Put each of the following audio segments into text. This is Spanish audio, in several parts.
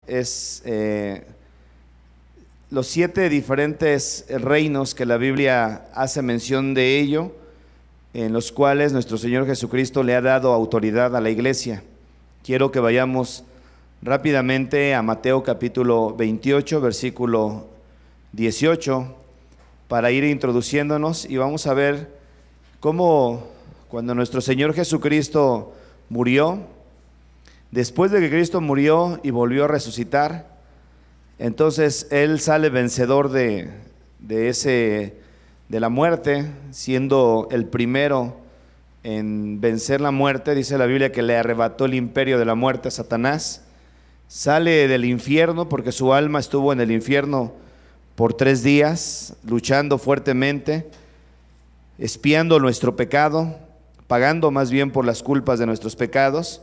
es los 7 diferentes reinos que la Biblia hace mención de ello, en los cuales nuestro Señor Jesucristo le ha dado autoridad a la iglesia. Quiero que vayamos rápidamente a Mateo capítulo 28, versículo 18, para ir introduciéndonos, y vamos a ver cómo cuando nuestro Señor Jesucristo murió, después de que Cristo murió y volvió a resucitar, entonces Él sale vencedor de la muerte, siendo el primero en vencer la muerte. Dice la Biblia que le arrebató el imperio de la muerte a Satanás. Sale del infierno porque su alma estuvo en el infierno por 3 días, luchando fuertemente, expiando nuestro pecado, pagando más bien por las culpas de nuestros pecados.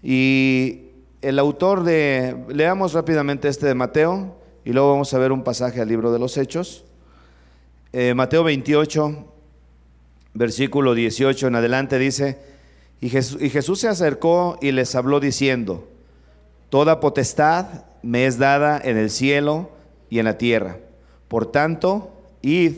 Y el autor leamos rápidamente de Mateo, y luego vamos a ver un pasaje al libro de los Hechos. Mateo 28, versículo 18 en adelante dice: y Jesús se acercó y les habló diciendo: toda potestad me es dada en el cielo y en la tierra. Por tanto, id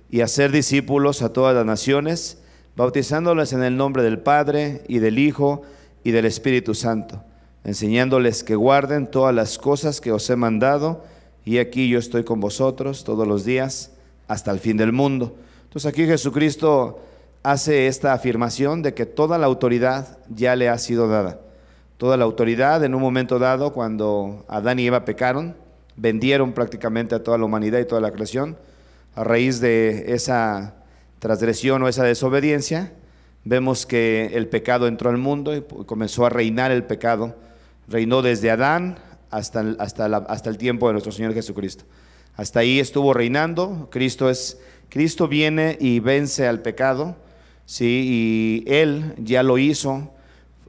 y hacer discípulos a todas las naciones, bautizándoles en el nombre del Padre y del Hijo y del Espíritu Santo, enseñándoles que guarden todas las cosas que os he mandado, y aquí yo estoy con vosotros todos los días hasta el fin del mundo. Entonces aquí Jesucristo hace esta afirmación de que toda la autoridad ya le ha sido dada. Toda la autoridad, en un momento dado, cuando Adán y Eva pecaron, vendieron prácticamente a toda la humanidad y toda la creación. A raíz de esa transgresión o esa desobediencia, vemos que el pecado entró al mundo y comenzó a reinar el pecado. Reinó desde Adán hasta el tiempo de nuestro Señor Jesucristo. Hasta ahí estuvo reinando. Cristo viene y vence al pecado, ¿sí? Y Él ya lo hizo.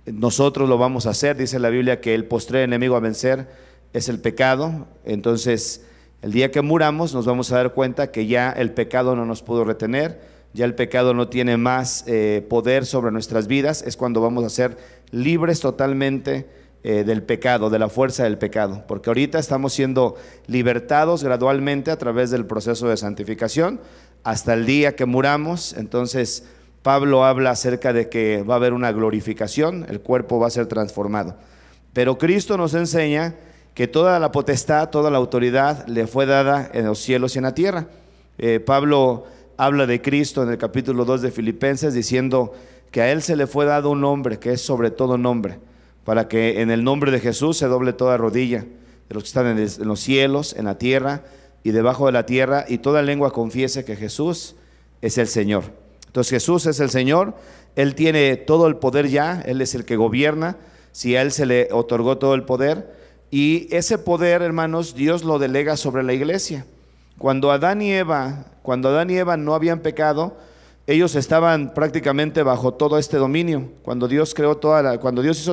Nosotros lo vamos a hacer. Dice la Biblia que el postrer enemigo a vencer es el pecado. Entonces, el día que muramos nos vamos a dar cuenta que ya el pecado no nos pudo retener, ya el pecado no tiene más poder sobre nuestras vidas. Es cuando vamos a ser libres totalmente del pecado, de la fuerza del pecado, porque ahorita estamos siendo libertados gradualmente a través del proceso de santificación hasta el día que muramos. Entonces Pablo habla acerca de que va a haber una glorificación, el cuerpo va a ser transformado, pero Cristo nos enseña que toda la potestad, toda la autoridad le fue dada en los cielos y en la tierra. Pablo habla de Cristo en el capítulo 2 de Filipenses, diciendo que a Él se le fue dado un nombre que es sobre todo nombre, para que en el nombre de Jesús se doble toda rodilla de los que están en los cielos, en la tierra y debajo de la tierra, y toda lengua confiese que Jesús es el Señor. Entonces Jesús es el Señor, Él tiene todo el poder ya, Él es el que gobierna, si a Él se le otorgó todo el poder, y ese poder, hermanos, Dios lo delega sobre la iglesia. Cuando Adán y Eva no habían pecado, ellos estaban prácticamente bajo todo este dominio. Cuando Dios hizo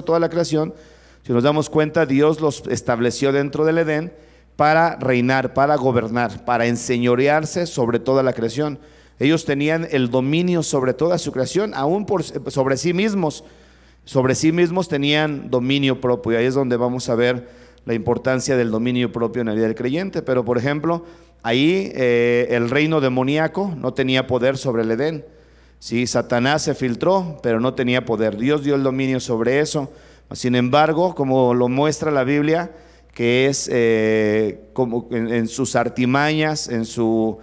toda la creación, si nos damos cuenta, Dios los estableció dentro del Edén para reinar, para gobernar, para enseñorearse sobre toda la creación. Ellos tenían el dominio sobre toda su creación, aún sobre sí mismos. Sobre sí mismos tenían dominio propio, y ahí es donde vamos a ver la importancia del dominio propio en la vida del creyente. Pero por ejemplo, ahí el reino demoníaco no tenía poder sobre el Edén. Sí, Satanás se filtró, pero no tenía poder. Dios dio el dominio sobre eso. Sin embargo, como lo muestra la Biblia, que es como en sus artimañas, en su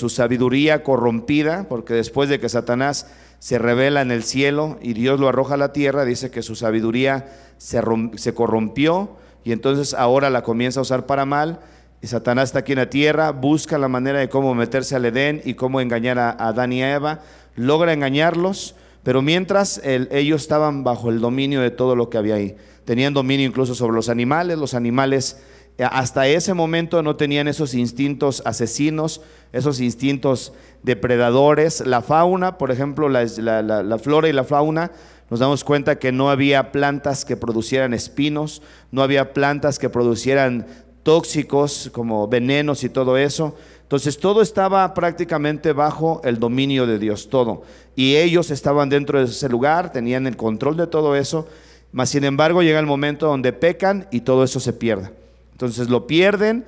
sabiduría corrompida, porque después de que Satanás se revela en el cielo y Dios lo arroja a la tierra, dice que su sabiduría se corrompió, y entonces ahora la comienza a usar para mal. Y Satanás está aquí en la tierra, busca la manera de cómo meterse al Edén y cómo engañar a Adán y a Eva, logra engañarlos, pero mientras ellos estaban bajo el dominio de todo lo que había ahí. Tenían dominio incluso sobre los animales hasta ese momento no tenían esos instintos asesinos, esos instintos depredadores. La fauna, por ejemplo, la flora y la fauna, nos damos cuenta que no había plantas que producieran espinos, no había plantas que producieran tóxicos como venenos y todo eso. Entonces todo estaba prácticamente bajo el dominio de Dios, todo. Y ellos estaban dentro de ese lugar, tenían el control de todo eso. mas sin embargo llega el momento donde pecan y todo eso se pierde. Entonces lo pierden,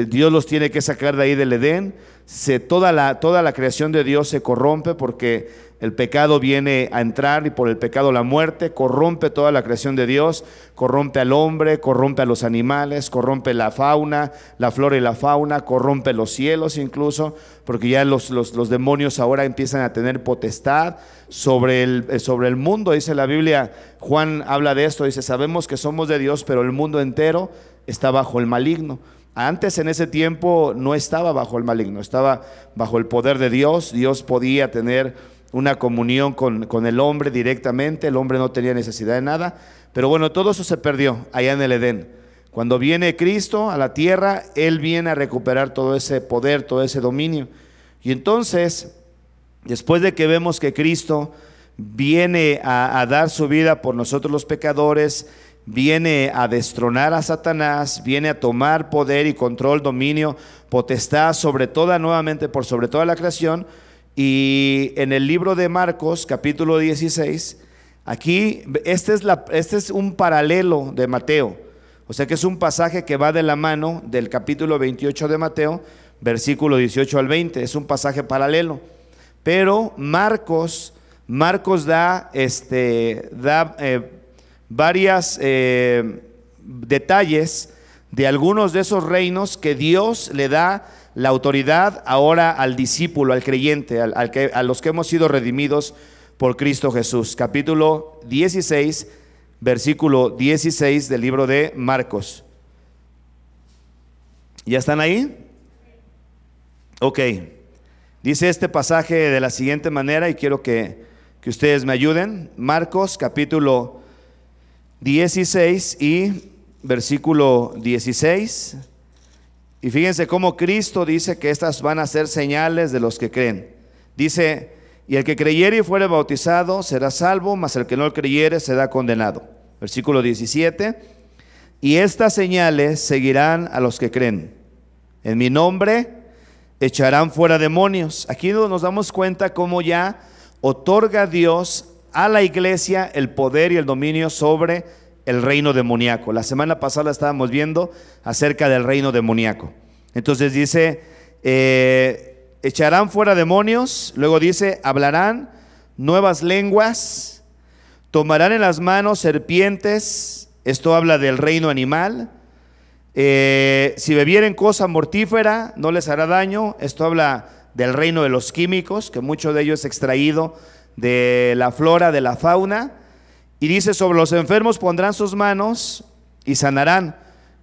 Dios los tiene que sacar de ahí del Edén, toda la creación de Dios se corrompe porque el pecado viene a entrar y por el pecado la muerte, corrompe toda la creación de Dios, corrompe al hombre, corrompe a los animales, corrompe la fauna, la flora y la fauna, corrompe los cielos incluso, porque ya los demonios ahora empiezan a tener potestad sobre el mundo, dice la Biblia. Juan habla de esto, dice, sabemos que somos de Dios, pero el mundo entero está bajo el maligno. Antes, en ese tiempo, no estaba bajo el maligno, estaba bajo el poder de Dios. Dios podía tener una comunión con el hombre directamente, el hombre no tenía necesidad de nada, pero bueno, todo eso se perdió allá en el Edén. Cuando viene Cristo a la tierra, Él viene a recuperar todo ese poder, todo ese dominio. Y entonces, después de que vemos que Cristo viene a dar su vida por nosotros los pecadores, viene a destronar a Satanás, viene a tomar poder y control, dominio, potestad sobre toda, nuevamente por sobre toda la creación. Y en el libro de Marcos, capítulo 16, aquí, este es un paralelo de Mateo, o sea que es un pasaje que va de la mano del capítulo 28 de Mateo, versículo 18 al 20, es un pasaje paralelo, pero Marcos da varios detalles de algunos de esos reinos que Dios le da la autoridad ahora al discípulo, al creyente, a los que hemos sido redimidos por Cristo Jesús. Capítulo 16, versículo 16 del libro de Marcos. ¿Ya están ahí? Ok. Dice este pasaje de la siguiente manera y quiero que ustedes me ayuden. Marcos capítulo 16 y versículo 16. Y fíjense cómo Cristo dice que estas van a ser señales de los que creen. Dice, y el que creyere y fuere bautizado será salvo, mas el que no creyere será condenado. Versículo 17, y estas señales seguirán a los que creen. En mi nombre echarán fuera demonios. Aquí nos damos cuenta cómo ya otorga Dios a la iglesia el poder y el dominio sobre el reino demoníaco. La semana pasada estábamos viendo acerca del reino demoníaco. Entonces dice, echarán fuera demonios, luego dice, hablarán nuevas lenguas, tomarán en las manos serpientes, esto habla del reino animal, si bebieren cosa mortífera no les hará daño, esto habla del reino de los químicos, que mucho de ello es extraído de la flora, de la fauna. Y dice, sobre los enfermos pondrán sus manos y sanarán.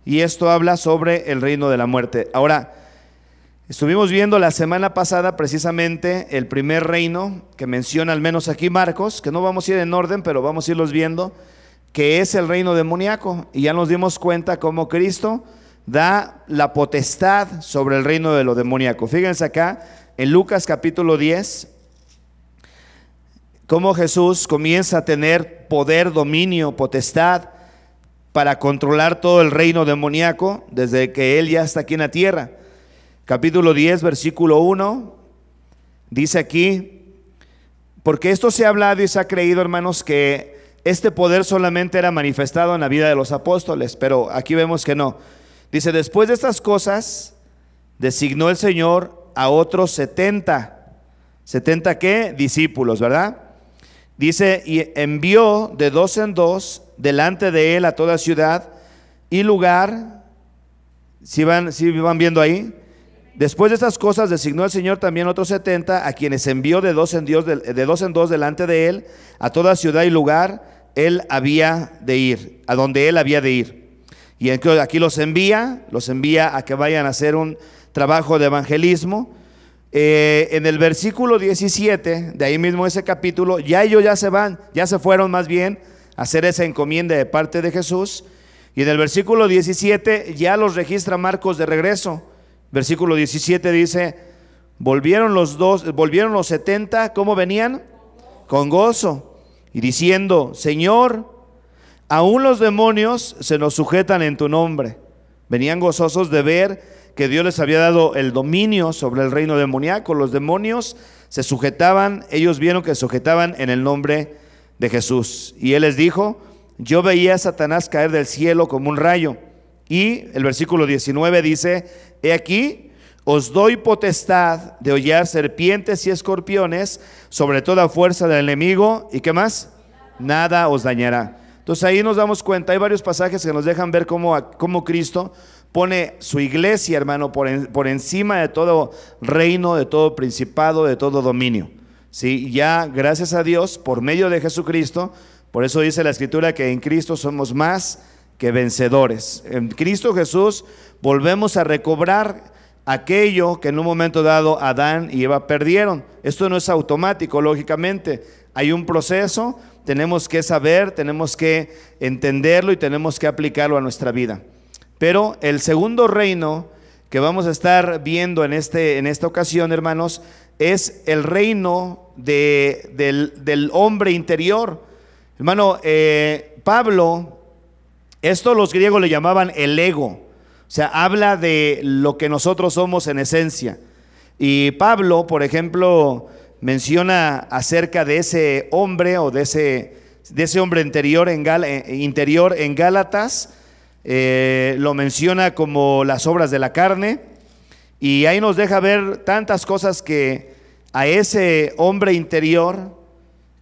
Y esto habla sobre el reino de la muerte. Ahora, estuvimos viendo la semana pasada precisamente el primer reino que menciona al menos aquí Marcos, que no vamos a ir en orden, pero vamos a irlos viendo, que es el reino demoníaco. Y ya nos dimos cuenta cómo Cristo da la potestad sobre el reino de lo demoníaco. Fíjense acá en Lucas capítulo 10, cómo Jesús comienza a tener poder, dominio, potestad para controlar todo el reino demoníaco desde que Él ya está aquí en la tierra. Capítulo 10, versículo 1, dice aquí, porque esto se ha hablado y se ha creído, hermanos, que este poder solamente era manifestado en la vida de los apóstoles, pero aquí vemos que no. Dice, después de estas cosas, designó el Señor a otros 70. ¿70 qué? Discípulos, ¿verdad? Dice, y envió de dos en dos delante de él a toda ciudad y lugar. ¿Sí van viendo ahí? Después de estas cosas designó el Señor también otros 70, a quienes envió de dos en dos delante de él a toda ciudad y lugar él había de ir, a donde él había de ir. Y aquí los envía a que vayan a hacer un trabajo de evangelismo. En el versículo 17 de ahí mismo ese capítulo, ya ellos ya se fueron más bien a hacer esa encomienda de parte de Jesús. Y en el versículo 17 ya los registra Marcos de regreso. Versículo 17 dice, volvieron los 70, ¿cómo venían? Con gozo, y diciendo, Señor, aún los demonios se nos sujetan en tu nombre. Venían gozosos de ver que Dios les había dado el dominio sobre el reino demoníaco. Los demonios se sujetaban, ellos vieron que se sujetaban en el nombre de Jesús. Y Él les dijo, yo veía a Satanás caer del cielo como un rayo. Y el versículo 19 dice, he aquí, os doy potestad de hollar serpientes y escorpiones sobre toda fuerza del enemigo. ¿Y qué más? Nada os dañará. Entonces ahí nos damos cuenta, hay varios pasajes que nos dejan ver cómo Cristo pone su iglesia, hermano, por encima de todo reino, de todo principado, de todo dominio. Sí, ya gracias a Dios, por medio de Jesucristo, por eso dice la Escritura que en Cristo somos más que vencedores. En Cristo Jesús volvemos a recobrar aquello que en un momento dado Adán y Eva perdieron. Esto no es automático, lógicamente. Hay un proceso, tenemos que saber, tenemos que entenderlo y tenemos que aplicarlo a nuestra vida. Pero el segundo reino que vamos a estar viendo en esta ocasión, hermanos, es el reino del hombre interior. Hermano, Pablo, esto los griegos le llamaban el ego, o sea, habla de lo que nosotros somos en esencia. Y Pablo, por ejemplo, menciona acerca de ese hombre o de ese hombre interior en Gálatas, lo menciona como las obras de la carne, y ahí nos deja ver tantas cosas que a ese hombre interior,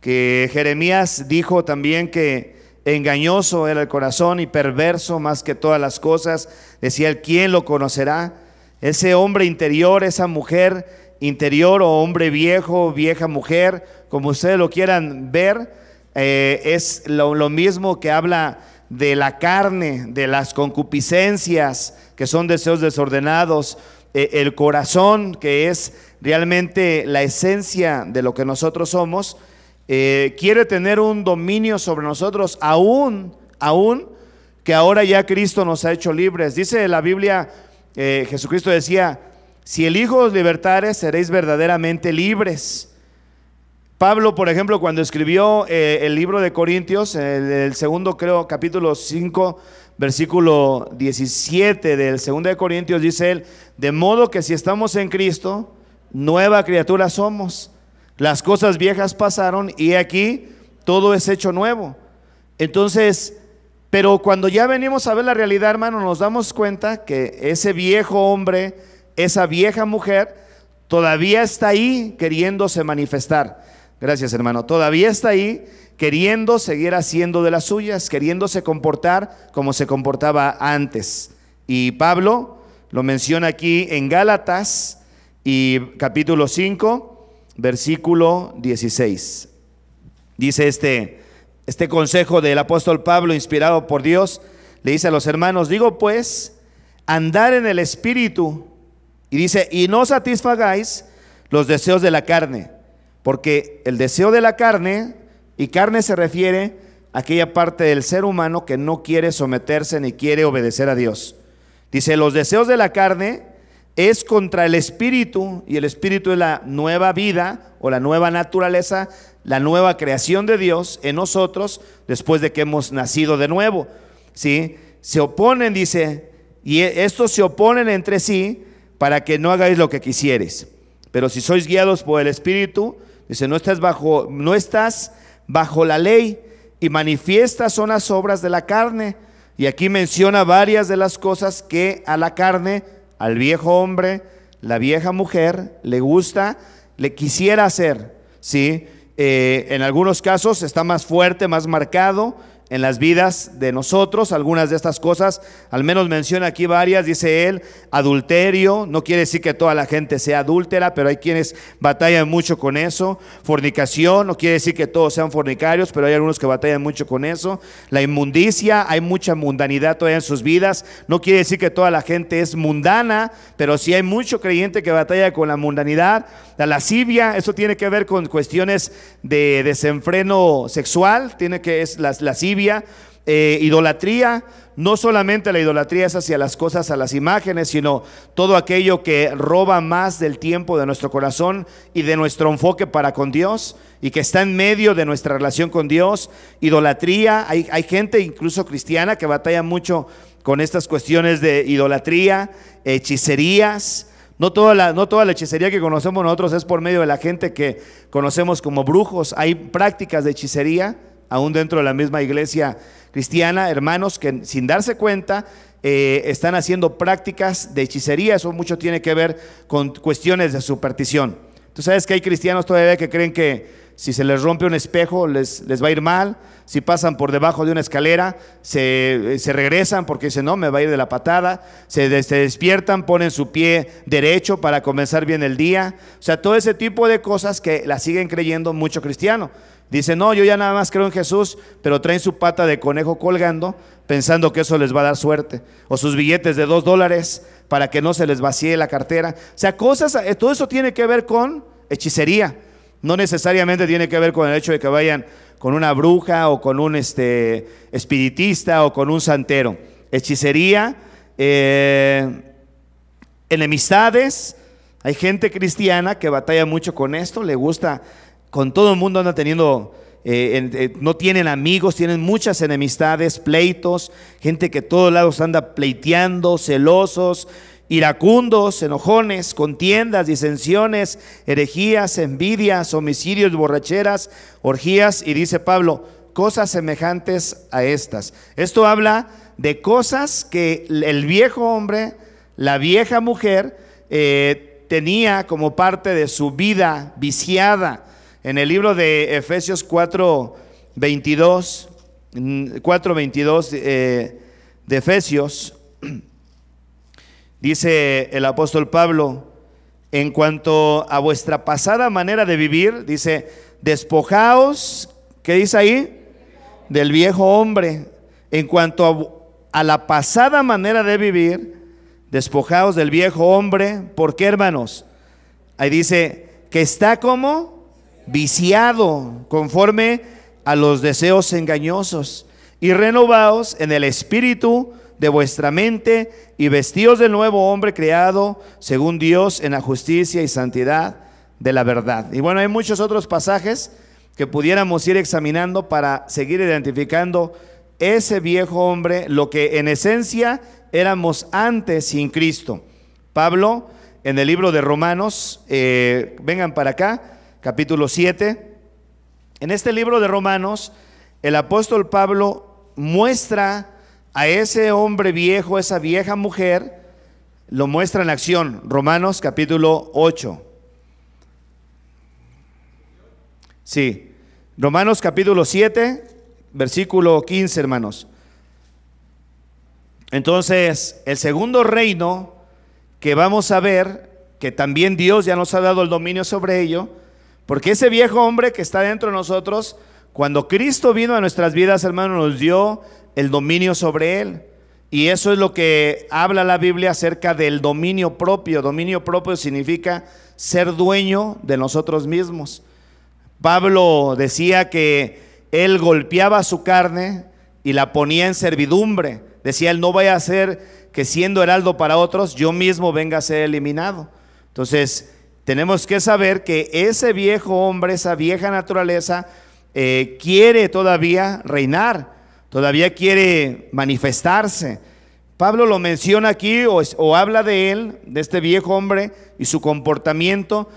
que Jeremías dijo también que engañoso era el corazón y perverso más que todas las cosas, decía él, ¿quién lo conocerá? Ese hombre interior, esa mujer interior o hombre viejo, vieja mujer, como ustedes lo quieran ver, es lo mismo que habla de la carne, de las concupiscencias, que son deseos desordenados, el corazón, que es realmente la esencia de lo que nosotros somos, quiere tener un dominio sobre nosotros, aún que ahora ya Cristo nos ha hecho libres. Dice la Biblia, Jesucristo decía, si el Hijo os libertare, seréis verdaderamente libres. Pablo, por ejemplo, cuando escribió el libro de Corintios, el segundo, creo, capítulo 5, versículo 17 del segundo de Corintios, dice él, de modo que si estamos en Cristo, nueva criatura somos. Las cosas viejas pasaron y aquí todo es hecho nuevo. Entonces, pero cuando ya venimos a ver la realidad, hermano, nos damos cuenta que ese viejo hombre, esa vieja mujer, todavía está ahí queriéndose manifestar. Gracias, hermano. Todavía está ahí queriendo seguir haciendo de las suyas, queriéndose comportar como se comportaba antes. Y Pablo lo menciona aquí en Gálatas y capítulo 5, versículo 16. Dice este consejo del apóstol Pablo, inspirado por Dios, le dice a los hermanos, digo pues, andar en el Espíritu, y dice, y no satisfagáis los deseos de la carne, porque el deseo de la carne, y carne se refiere a aquella parte del ser humano que no quiere someterse ni quiere obedecer a Dios. Dice, los deseos de la carne es contra el Espíritu, y el Espíritu es la nueva vida o la nueva naturaleza, la nueva creación de Dios en nosotros después de que hemos nacido de nuevo. ¿Sí? Se oponen, dice, y estos se oponen entre sí para que no hagáis lo que quisieres. Pero si sois guiados por el Espíritu, dice, no estás bajo la ley, y manifiestas son las obras de la carne. Y aquí menciona varias de las cosas que a la carne, al viejo hombre, la vieja mujer, le gusta, le quisiera hacer, ¿sí? En algunos casos está más fuerte, más marcado en las vidas de nosotros, algunas de estas cosas, al menos menciona aquí varias, dice él, adulterio, no quiere decir que toda la gente sea adúltera, pero hay quienes batallan mucho con eso. Fornicación, no quiere decir que todos sean fornicarios, pero hay algunos que batallan mucho con eso. La inmundicia, hay mucha mundanidad todavía en sus vidas, no quiere decir que toda la gente es mundana, pero sí hay mucho creyente que batalla con la mundanidad. La lascivia, eso tiene que ver con cuestiones de desenfreno sexual, es la lascivia. Idolatría, no solamente la idolatría es hacia las cosas, a las imágenes, sino todo aquello que roba más del tiempo de nuestro corazón y de nuestro enfoque para con Dios, y que está en medio de nuestra relación con Dios. Idolatría, hay gente incluso cristiana que batalla mucho con estas cuestiones de idolatría, hechicerías. No toda la hechicería que conocemos nosotros es por medio de la gente que conocemos como brujos. Hay prácticas de hechicería aún dentro de la misma iglesia cristiana, hermanos que sin darse cuenta están haciendo prácticas de hechicería. Eso mucho tiene que ver con cuestiones de superstición. Tú sabes que hay cristianos todavía que creen que si se les rompe un espejo les va a ir mal. Si pasan por debajo de una escalera se regresan porque dicen no, me va a ir de la patada. Se despiertan, ponen su pie derecho para comenzar bien el día. O sea, todo ese tipo de cosas que la siguen creyendo mucho cristiano. Dicen no, yo ya nada más creo en Jesús, pero traen su pata de conejo colgando pensando que eso les va a dar suerte, o sus billetes de $2 para que no se les vacíe la cartera. O sea, cosas, todo eso tiene que ver con hechicería. No necesariamente tiene que ver con el hecho de que vayan con una bruja o con un espiritista o con un santero. Hechicería, enemistades. Hay gente cristiana que batalla mucho con esto, le gusta, con todo el mundo anda teniendo, no tienen amigos, tienen muchas enemistades, pleitos, gente que a todos lados anda pleiteando, celosos, iracundos, enojones, contiendas, disensiones, herejías, envidias, homicidios, borracheras, orgías, y dice Pablo, cosas semejantes a estas. Esto habla de cosas que el viejo hombre, la vieja mujer, tenía como parte de su vida viciada. En el libro de Efesios 4:22 de Efesios, dice el apóstol Pablo, en cuanto a vuestra pasada manera de vivir, dice, despojaos, ¿qué dice ahí? Del viejo hombre. En cuanto a la pasada manera de vivir, despojaos del viejo hombre. ¿Por qué, hermanos? Ahí dice que está como viciado conforme a los deseos engañosos, y renovaos en el espíritu de vuestra mente, y vestíos del nuevo hombre creado según Dios en la justicia y santidad de la verdad. Y bueno, hay muchos otros pasajes que pudiéramos ir examinando para seguir identificando ese viejo hombre, lo que en esencia éramos antes sin Cristo. Pablo, en el libro de Romanos, vengan para acá, capítulo 7. En este libro de Romanos, el apóstol Pablo muestra a ese hombre viejo, esa vieja mujer, lo muestra en acción. Romanos capítulo 8. Sí, Romanos capítulo 7, versículo 15, hermanos. Entonces, el segundo reino que vamos a ver, que también Dios ya nos ha dado el dominio sobre ello, porque ese viejo hombre que está dentro de nosotros, cuando Cristo vino a nuestras vidas, hermanos, nos dio el dominio sobre él. Y eso es lo que habla la Biblia acerca del dominio propio. Dominio propio significa ser dueño de nosotros mismos. Pablo decía que él golpeaba su carne y la ponía en servidumbre. Decía él, no vaya a ser que siendo heraldo para otros, yo mismo venga a ser eliminado. Entonces, tenemos que saber que ese viejo hombre, esa vieja naturaleza, quiere todavía reinar, todavía quiere manifestarse. Pablo lo menciona aquí o habla de él, de este viejo hombre y su comportamiento,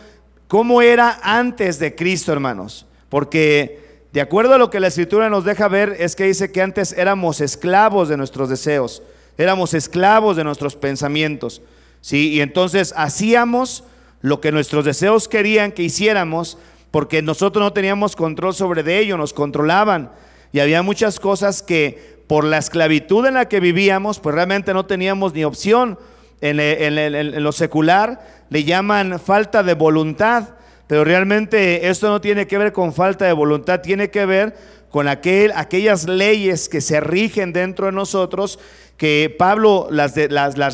cómo era antes de Cristo, hermanos. Porque de acuerdo a lo que la Escritura nos deja ver, es que dice que antes éramos esclavos de nuestros deseos, éramos esclavos de nuestros pensamientos, ¿sí? Y entonces hacíamos lo que nuestros deseos querían que hiciéramos, porque nosotros no teníamos control sobre de ello, nos controlaban, y había muchas cosas que por la esclavitud en la que vivíamos, pues realmente no teníamos ni opción. En lo secular le llaman falta de voluntad, pero realmente esto no tiene que ver con falta de voluntad, tiene que ver con aquellas leyes que se rigen dentro de nosotros, que Pablo las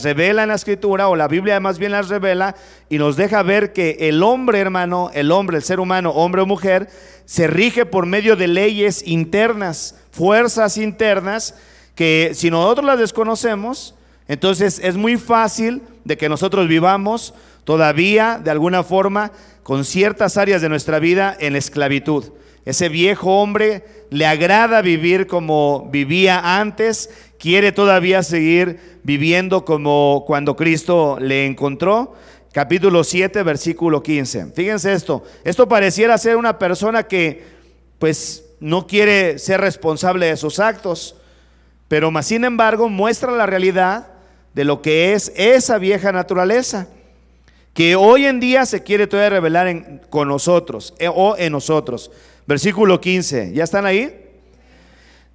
revela en la Escritura, o la Biblia más bien las revela, y nos deja ver que el hombre, hermano, el ser humano, hombre o mujer, se rige por medio de leyes internas, fuerzas internas, que si nosotros las desconocemos, entonces es muy fácil de que nosotros vivamos todavía de alguna forma con ciertas áreas de nuestra vida en esclavitud. Ese viejo hombre le agrada vivir como vivía antes, quiere todavía seguir viviendo como cuando Cristo le encontró. Capítulo 7, versículo 15. Fíjense esto pareciera ser una persona que pues no quiere ser responsable de sus actos, pero más sin embargo muestra la realidad de lo que es esa vieja naturaleza, que hoy en día se quiere todavía revelar con nosotros o en nosotros. Versículo 15, ¿ya están ahí?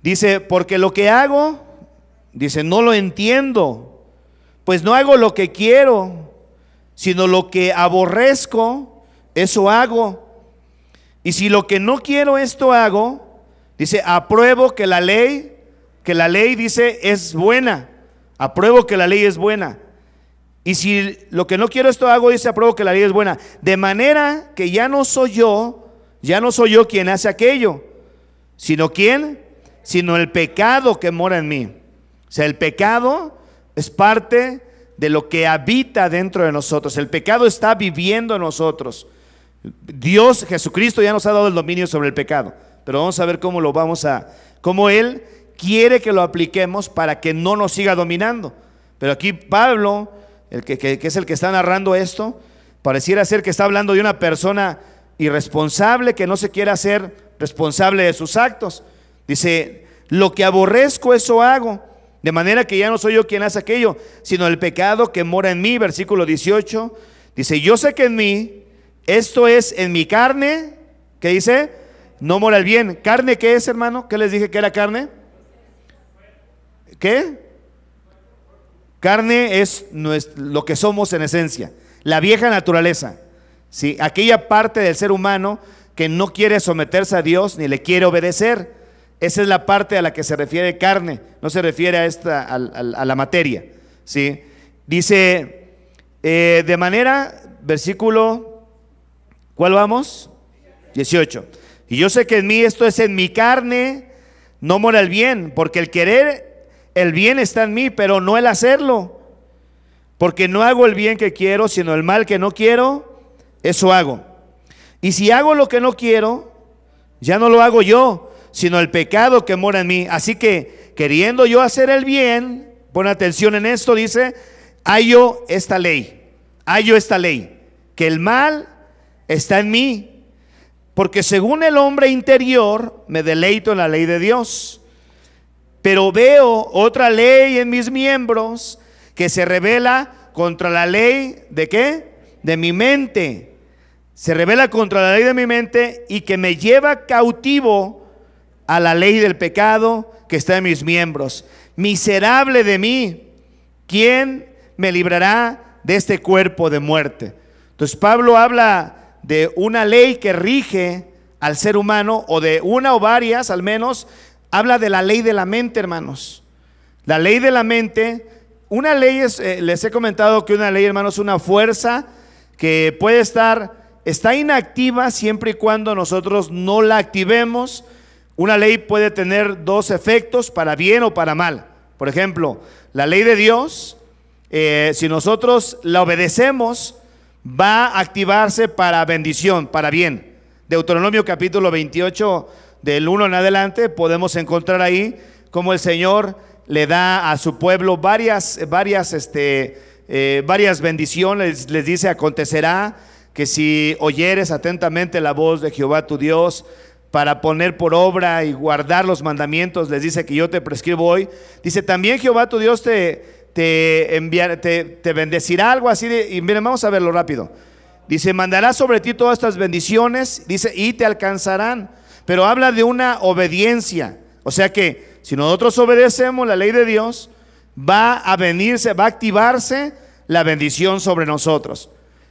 Dice, porque lo que hago, dice, no lo entiendo, pues no hago lo que quiero, sino lo que aborrezco, eso hago. Y si lo que no quiero esto hago, dice, apruebo que la ley dice es buena, apruebo que la ley es buena. Y si lo que no quiero esto hago, dice, apruebo que la ley es buena. De manera que ya no soy yo quien hace aquello, sino ¿quién? Sino el pecado que mora en mí. O sea, el pecado es parte de lo que habita dentro de nosotros. El pecado está viviendo en nosotros. Dios, Jesucristo ya nos ha dado el dominio sobre el pecado, pero vamos a ver cómo Él quiere que lo apliquemos para que no nos siga dominando. Pero aquí Pablo, el que es el que está narrando esto, pareciera ser que está hablando de una persona irresponsable que no se quiere hacer responsable de sus actos. Dice, lo que aborrezco eso hago, de manera que ya no soy yo quien hace aquello, sino el pecado que mora en mí. Versículo 18, dice, yo sé que en mí, esto es en mi carne, ¿qué dice? No mora el bien. ¿Carne qué es, hermano? ¿Qué les dije que era carne? ¿Qué? Carne es lo que somos en esencia, la vieja naturaleza, ¿sí? Aquella parte del ser humano que no quiere someterse a Dios ni le quiere obedecer. Esa es la parte a la que se refiere carne, no se refiere a la materia, ¿sí? Dice, de manera, versículo, ¿cuál vamos? 18. Y yo sé que en mí, esto es en mi carne, no mora el bien, porque el querer el bien está en mí, pero no el hacerlo, porque no hago el bien que quiero, sino el mal que no quiero, eso hago. Y si hago lo que no quiero, ya no lo hago yo, sino el pecado que mora en mí. Así que queriendo yo hacer el bien, pon atención en esto, dice, hallo esta ley, que el mal está en mí, porque según el hombre interior me deleito en la ley de Dios. Pero veo otra ley en mis miembros que se revela contra la ley ¿de qué? De mi mente. Se revela contra la ley de mi mente y que me lleva cautivo a la ley del pecado que está en mis miembros. Miserable de mí, ¿quién me librará de este cuerpo de muerte? Entonces Pablo habla de una ley que rige al ser humano, o de una o varias al menos. Habla de la ley de la mente, hermanos. La ley de la mente, una ley es, les he comentado que una ley, hermanos, es una fuerza que puede está inactiva siempre y cuando nosotros no la activemos. Una ley puede tener dos efectos, para bien o para mal. Por ejemplo, la ley de Dios, si nosotros la obedecemos, va a activarse para bendición, para bien. Deuteronomio capítulo 28, del 1 en adelante, podemos encontrar ahí cómo el Señor le da a su pueblo varias bendiciones. Les dice, acontecerá que si oyeres atentamente la voz de Jehová tu Dios para poner por obra y guardar los mandamientos, les dice que yo te prescribo hoy. Dice, también Jehová tu Dios te bendecirá, algo así y miren, vamos a verlo rápido. Dice, mandará sobre ti todas estas bendiciones, dice, y te alcanzarán. Pero habla de una obediencia, o sea que si nosotros obedecemos la ley de Dios, va a activarse la bendición sobre nosotros.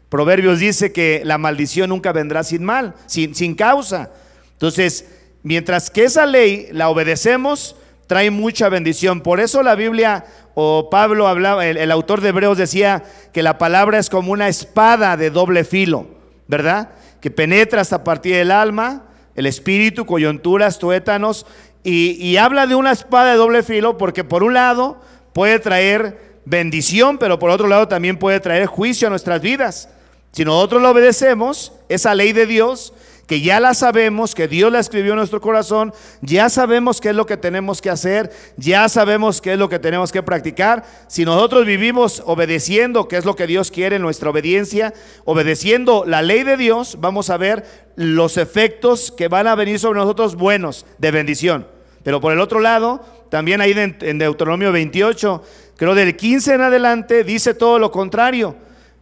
Proverbios dice que la maldición nunca vendrá sin causa. Entonces, mientras que esa ley la obedecemos, trae mucha bendición. Por eso la Biblia, o Pablo hablaba, el autor de Hebreos decía que la palabra es como una espada de doble filo, ¿verdad? Que penetra hasta partir del alma, el espíritu, coyunturas, tuétanos, y habla de una espada de doble filo porque por un lado puede traer bendición, pero por otro lado también puede traer juicio a nuestras vidas. Si nosotros lo obedecemos, esa ley de Dios, que ya la sabemos, que Dios la escribió en nuestro corazón, ya sabemos qué es lo que tenemos que hacer, ya sabemos qué es lo que tenemos que practicar. Si nosotros vivimos obedeciendo, qué es lo que Dios quiere en nuestra obediencia, obedeciendo la ley de Dios, vamos a ver los efectos que van a venir sobre nosotros buenos, de bendición. Pero por el otro lado, también ahí en Deuteronomio 28, creo del 15 en adelante, dice todo lo contrario.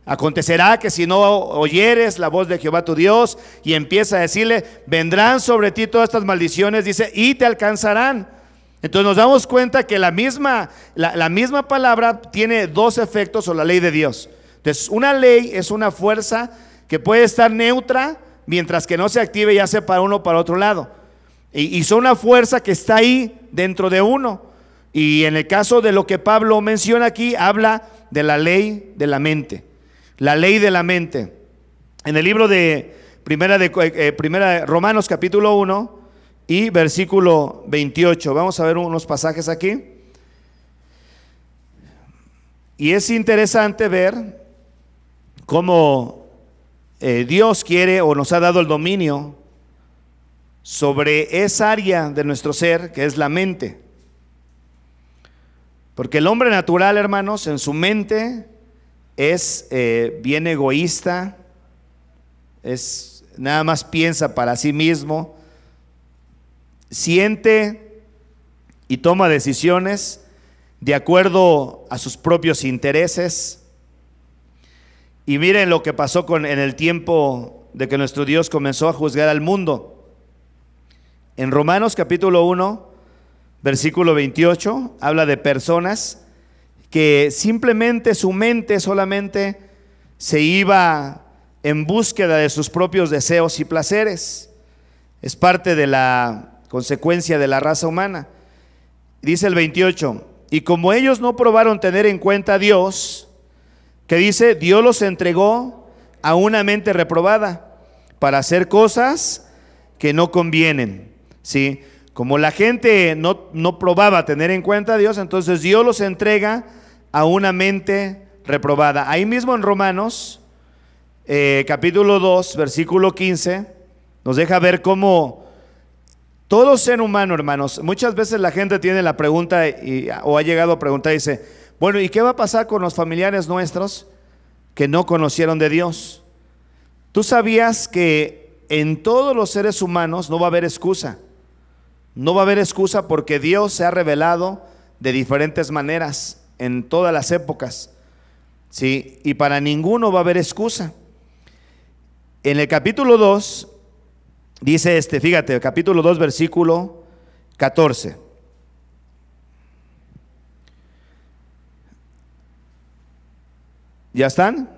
Acontecerá que si no oyeres la voz de Jehová tu Dios, y empieza a decirle, vendrán sobre ti todas estas maldiciones, dice, y te alcanzarán. Entonces nos damos cuenta que la misma palabra tiene dos efectos, o la ley de Dios. Entonces una ley es una fuerza que puede estar neutra, mientras que no se active ya sea para uno o para otro lado. Y son una fuerza que está ahí dentro de uno. Y en el caso de lo que Pablo menciona aquí, habla de la ley de la mente. La ley de la mente. En el libro de Primera de Romanos capítulo 1 y versículo 28. Vamos a ver unos pasajes aquí. Y es interesante ver cómo Dios quiere o nos ha dado el dominio sobre esa área de nuestro ser que es la mente. Porque el hombre natural, hermanos, en su mente es bien egoísta, nada más piensa para sí mismo, siente y toma decisiones de acuerdo a sus propios intereses. Y miren lo que pasó en el tiempo de que nuestro Dios comenzó a juzgar al mundo. En Romanos capítulo 1, versículo 28, habla de personas que simplemente su mente solamente se iba en búsqueda de sus propios deseos y placeres. Es parte de la consecuencia de la raza humana. Dice el 28, y como ellos no probaron tener en cuenta a Dios, que dice, Dios los entregó a una mente reprobada para hacer cosas que no convienen, ¿sí? Como la gente no probaba tener en cuenta a Dios, entonces Dios los entrega a una mente reprobada. Ahí mismo en Romanos capítulo 2 versículo 15 nos deja ver cómo todo ser humano, hermanos, muchas veces la gente tiene la pregunta o ha llegado a preguntar y dice, bueno, ¿y qué va a pasar con los familiares nuestros que no conocieron de Dios? ¿Tú sabías que en todos los seres humanos no va a haber excusa? No va a haber excusa porque Dios se ha revelado de diferentes maneras en todas las épocas, ¿sí? Y para ninguno va a haber excusa. En el capítulo 2 dice fíjate, capítulo 2 versículo 14. ¿Ya están?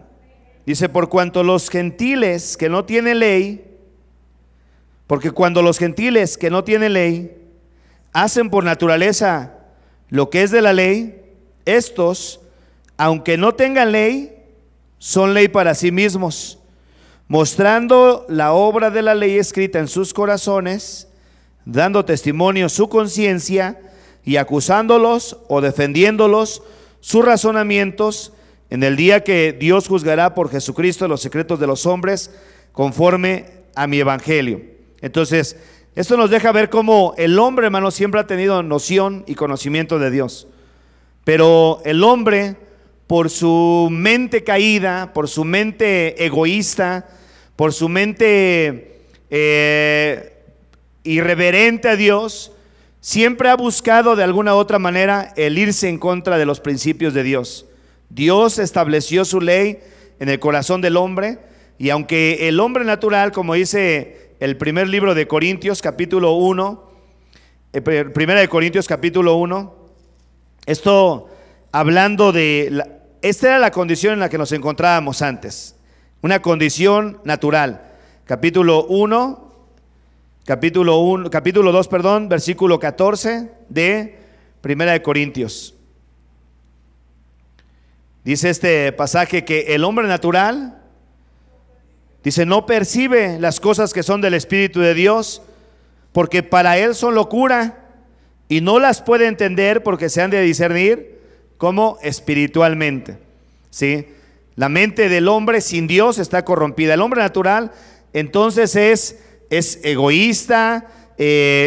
Dice, por cuanto los gentiles que no tienen ley, porque cuando los gentiles que no tienen ley hacen por naturaleza lo que es de la ley, estos, aunque no tengan ley, son ley para sí mismos, mostrando la obra de la ley escrita en sus corazones, dando testimonio su conciencia y acusándolos o defendiéndolos sus razonamientos en el día que Dios juzgará por Jesucristo los secretos de los hombres conforme a mi evangelio. Entonces, esto nos deja ver cómo el hombre, hermano, siempre ha tenido noción y conocimiento de Dios. Pero el hombre, por su mente caída, por su mente egoísta, por su mente irreverente a Dios, siempre ha buscado de alguna u otra manera el irse en contra de los principios de Dios. Dios estableció su ley en el corazón del hombre, y aunque el hombre natural, como dice el primer libro de Corintios capítulo 1, primera de Corintios capítulo 1, esto hablando de esta era la condición en la que nos encontrábamos antes, una condición natural. Capítulo 2, versículo 14 de primera de Corintios. Dice este pasaje que el hombre natural, dice, no percibe las cosas que son del Espíritu de Dios, porque para él son locura, y no las puede entender porque se han de discernir como espiritualmente, ¿sí? La mente del hombre sin Dios está corrompida. El hombre natural entonces es egoísta,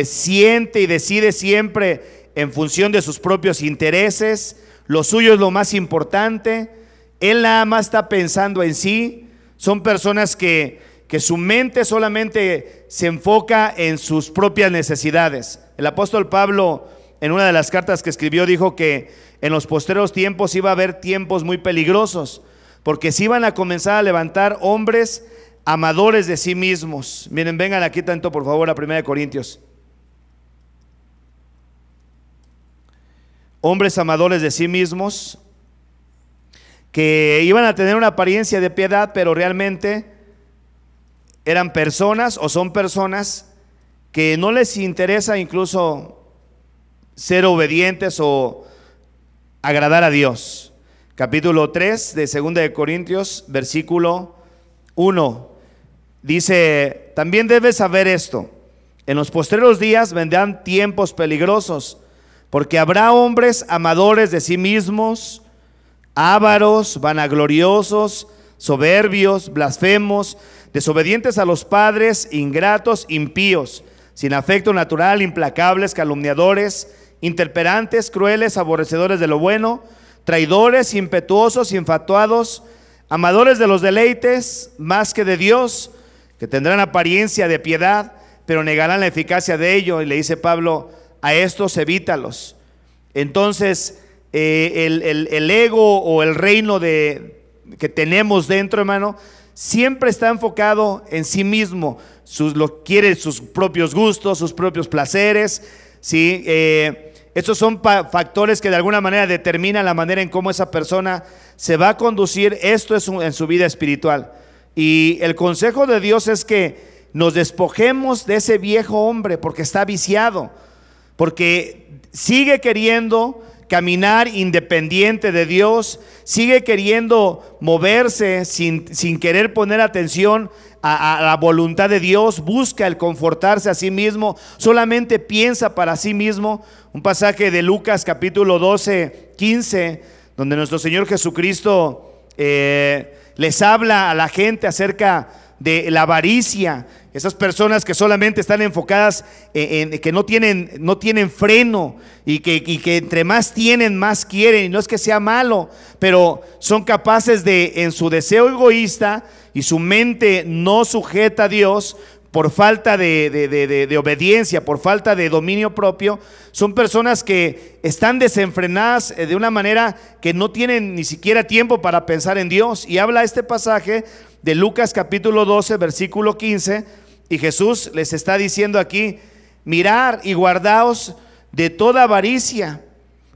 siente y decide siempre en función de sus propios intereses. Lo suyo es lo más importante. Él nada más está pensando en sí. Son personas que su mente solamente se enfoca en sus propias necesidades. El apóstol Pablo, en una de las cartas que escribió, dijo que en los postreros tiempos iba a haber tiempos muy peligrosos, porque se iban a comenzar a levantar hombres amadores de sí mismos. Miren, vengan aquí tanto por favor a 1 Corintios. Hombres amadores de sí mismos, que iban a tener una apariencia de piedad, pero realmente eran personas o son personas que no les interesa incluso ser obedientes o agradar a Dios. Capítulo 3 de 2 de Corintios, versículo 1, dice: también debes saber esto, en los postreros días vendrán tiempos peligrosos, porque habrá hombres amadores de sí mismos, ávaros, vanagloriosos, soberbios, blasfemos, desobedientes a los padres, ingratos, impíos, sin afecto natural, implacables, calumniadores, intemperantes, crueles, aborrecedores de lo bueno, traidores, impetuosos, infatuados, amadores de los deleites más que de Dios, que tendrán apariencia de piedad, pero negarán la eficacia de ello. Y le dice Pablo: a estos evítalos. Entonces el ego o el reino que tenemos dentro, hermano, siempre está enfocado en sí mismo, quiere sus propios gustos, sus propios placeres, ¿sí? Estos son factores que de alguna manera determinan la manera en cómo esa persona se va a conducir. Esto es en su vida espiritual. Y el consejo de Dios es que nos despojemos de ese viejo hombre, porque está viciado, porque sigue queriendo caminar independiente de Dios, sigue queriendo moverse sin querer poner atención a la voluntad de Dios, busca el confortarse a sí mismo, solamente piensa para sí mismo. Un pasaje de Lucas capítulo 12, 15, donde nuestro Señor Jesucristo les habla a la gente acerca de la avaricia. Esas personas que solamente están enfocadas en que no tienen freno y que entre más tienen, más quieren. Y no es que sea malo, pero son capaces de, en su deseo egoísta y su mente no sujeta a Dios, por falta de obediencia, por falta de dominio propio, son personas que están desenfrenadas de una manera que no tienen ni siquiera tiempo para pensar en Dios. Y habla este pasaje de Lucas capítulo 12, versículo 15, y Jesús les está diciendo aquí: mirad y guardaos de toda avaricia,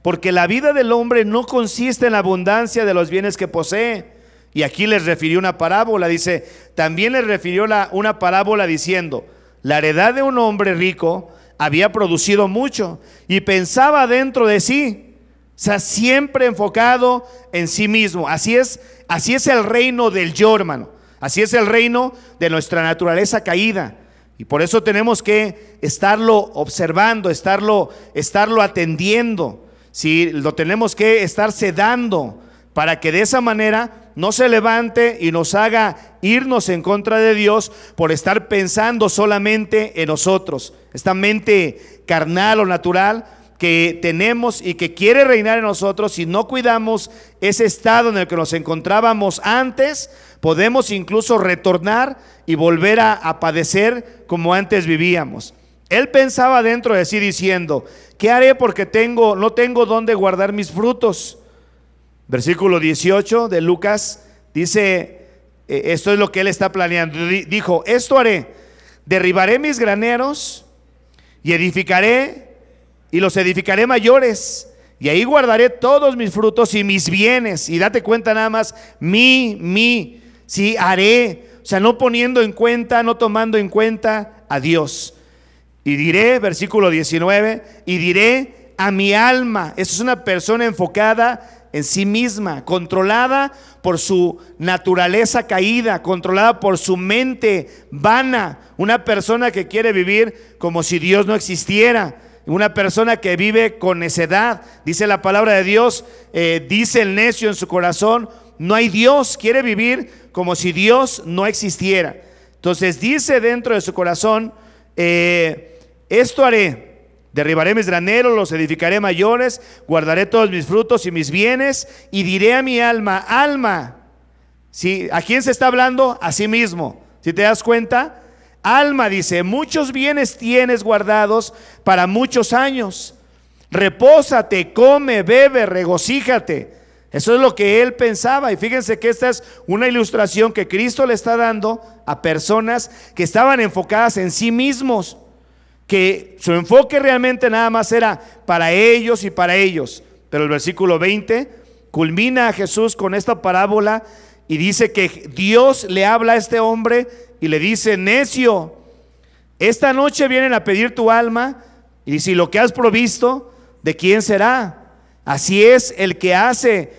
porque la vida del hombre no consiste en la abundancia de los bienes que posee. Y aquí les refirió una parábola, dice, también les refirió una parábola diciendo: la heredad de un hombre rico había producido mucho y pensaba dentro de sí, o sea, siempre enfocado en sí mismo. Así es el reino del yo, hermano. Así es el reino de nuestra naturaleza caída. Y por eso tenemos que estarlo observando, estarlo atendiendo, ¿sí? Lo tenemos que estar sedando para que de esa manera no se levante y nos haga irnos en contra de Dios por estar pensando solamente en nosotros. Esta mente carnal o natural que tenemos y que quiere reinar en nosotros, si no cuidamos ese estado en el que nos encontrábamos antes, podemos incluso retornar y volver a padecer como antes vivíamos. Él pensaba dentro de sí diciendo: ¿qué haré porque no tengo dónde guardar mis frutos? Versículo 18 de Lucas dice, esto es lo que él está planeando. Dijo: esto haré, derribaré mis graneros y los edificaré mayores, y ahí guardaré todos mis frutos y mis bienes. Y date cuenta nada más, sí, haré, o sea, no poniendo en cuenta, no tomando en cuenta a Dios. Y diré, versículo 19, y diré a mi alma. Esa es una persona enfocada en sí misma, controlada por su naturaleza caída, controlada por su mente vana, una persona que quiere vivir como si Dios no existiera, una persona que vive con necedad. Dice la palabra de Dios, dice el necio en su corazón: no hay Dios. Quiere vivir como si Dios no existiera. Entonces dice dentro de su corazón: esto haré, derribaré mis graneros, los edificaré mayores, guardaré todos mis frutos y mis bienes, y diré a mi alma, ¿sí? ¿A quién se está hablando? A sí mismo. Si te das cuenta, alma, dice, muchos bienes tienes guardados para muchos años. Repósate, come, bebe, regocíjate. Eso es lo que él pensaba. Y fíjense que esta es una ilustración que Cristo le está dando a personas que estaban enfocadas en sí mismos, que su enfoque realmente nada más era para ellos y para ellos. Pero el versículo 20 culmina a Jesús con esta parábola y dice que Dios le habla a este hombre y le dice: necio, esta noche vienen a pedir tu alma, y dice: ¿y lo que has provisto, de quién será? Así es el que hace,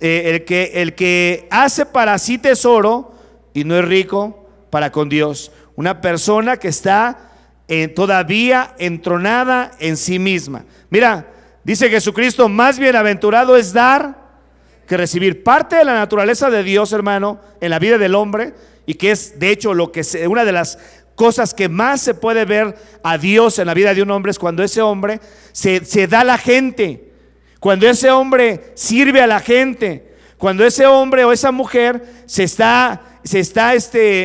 el que hace para sí tesoro y no es rico para con Dios. Una persona que está todavía entronada en sí misma. Mira, dice Jesucristo: más bienaventurado es dar que recibir. Parte de la naturaleza de Dios, hermano, en la vida del hombre, y que es de hecho una de las cosas que más se puede ver a Dios en la vida de un hombre, es cuando ese hombre se da a la gente, cuando ese hombre sirve a la gente, cuando ese hombre o esa mujer ha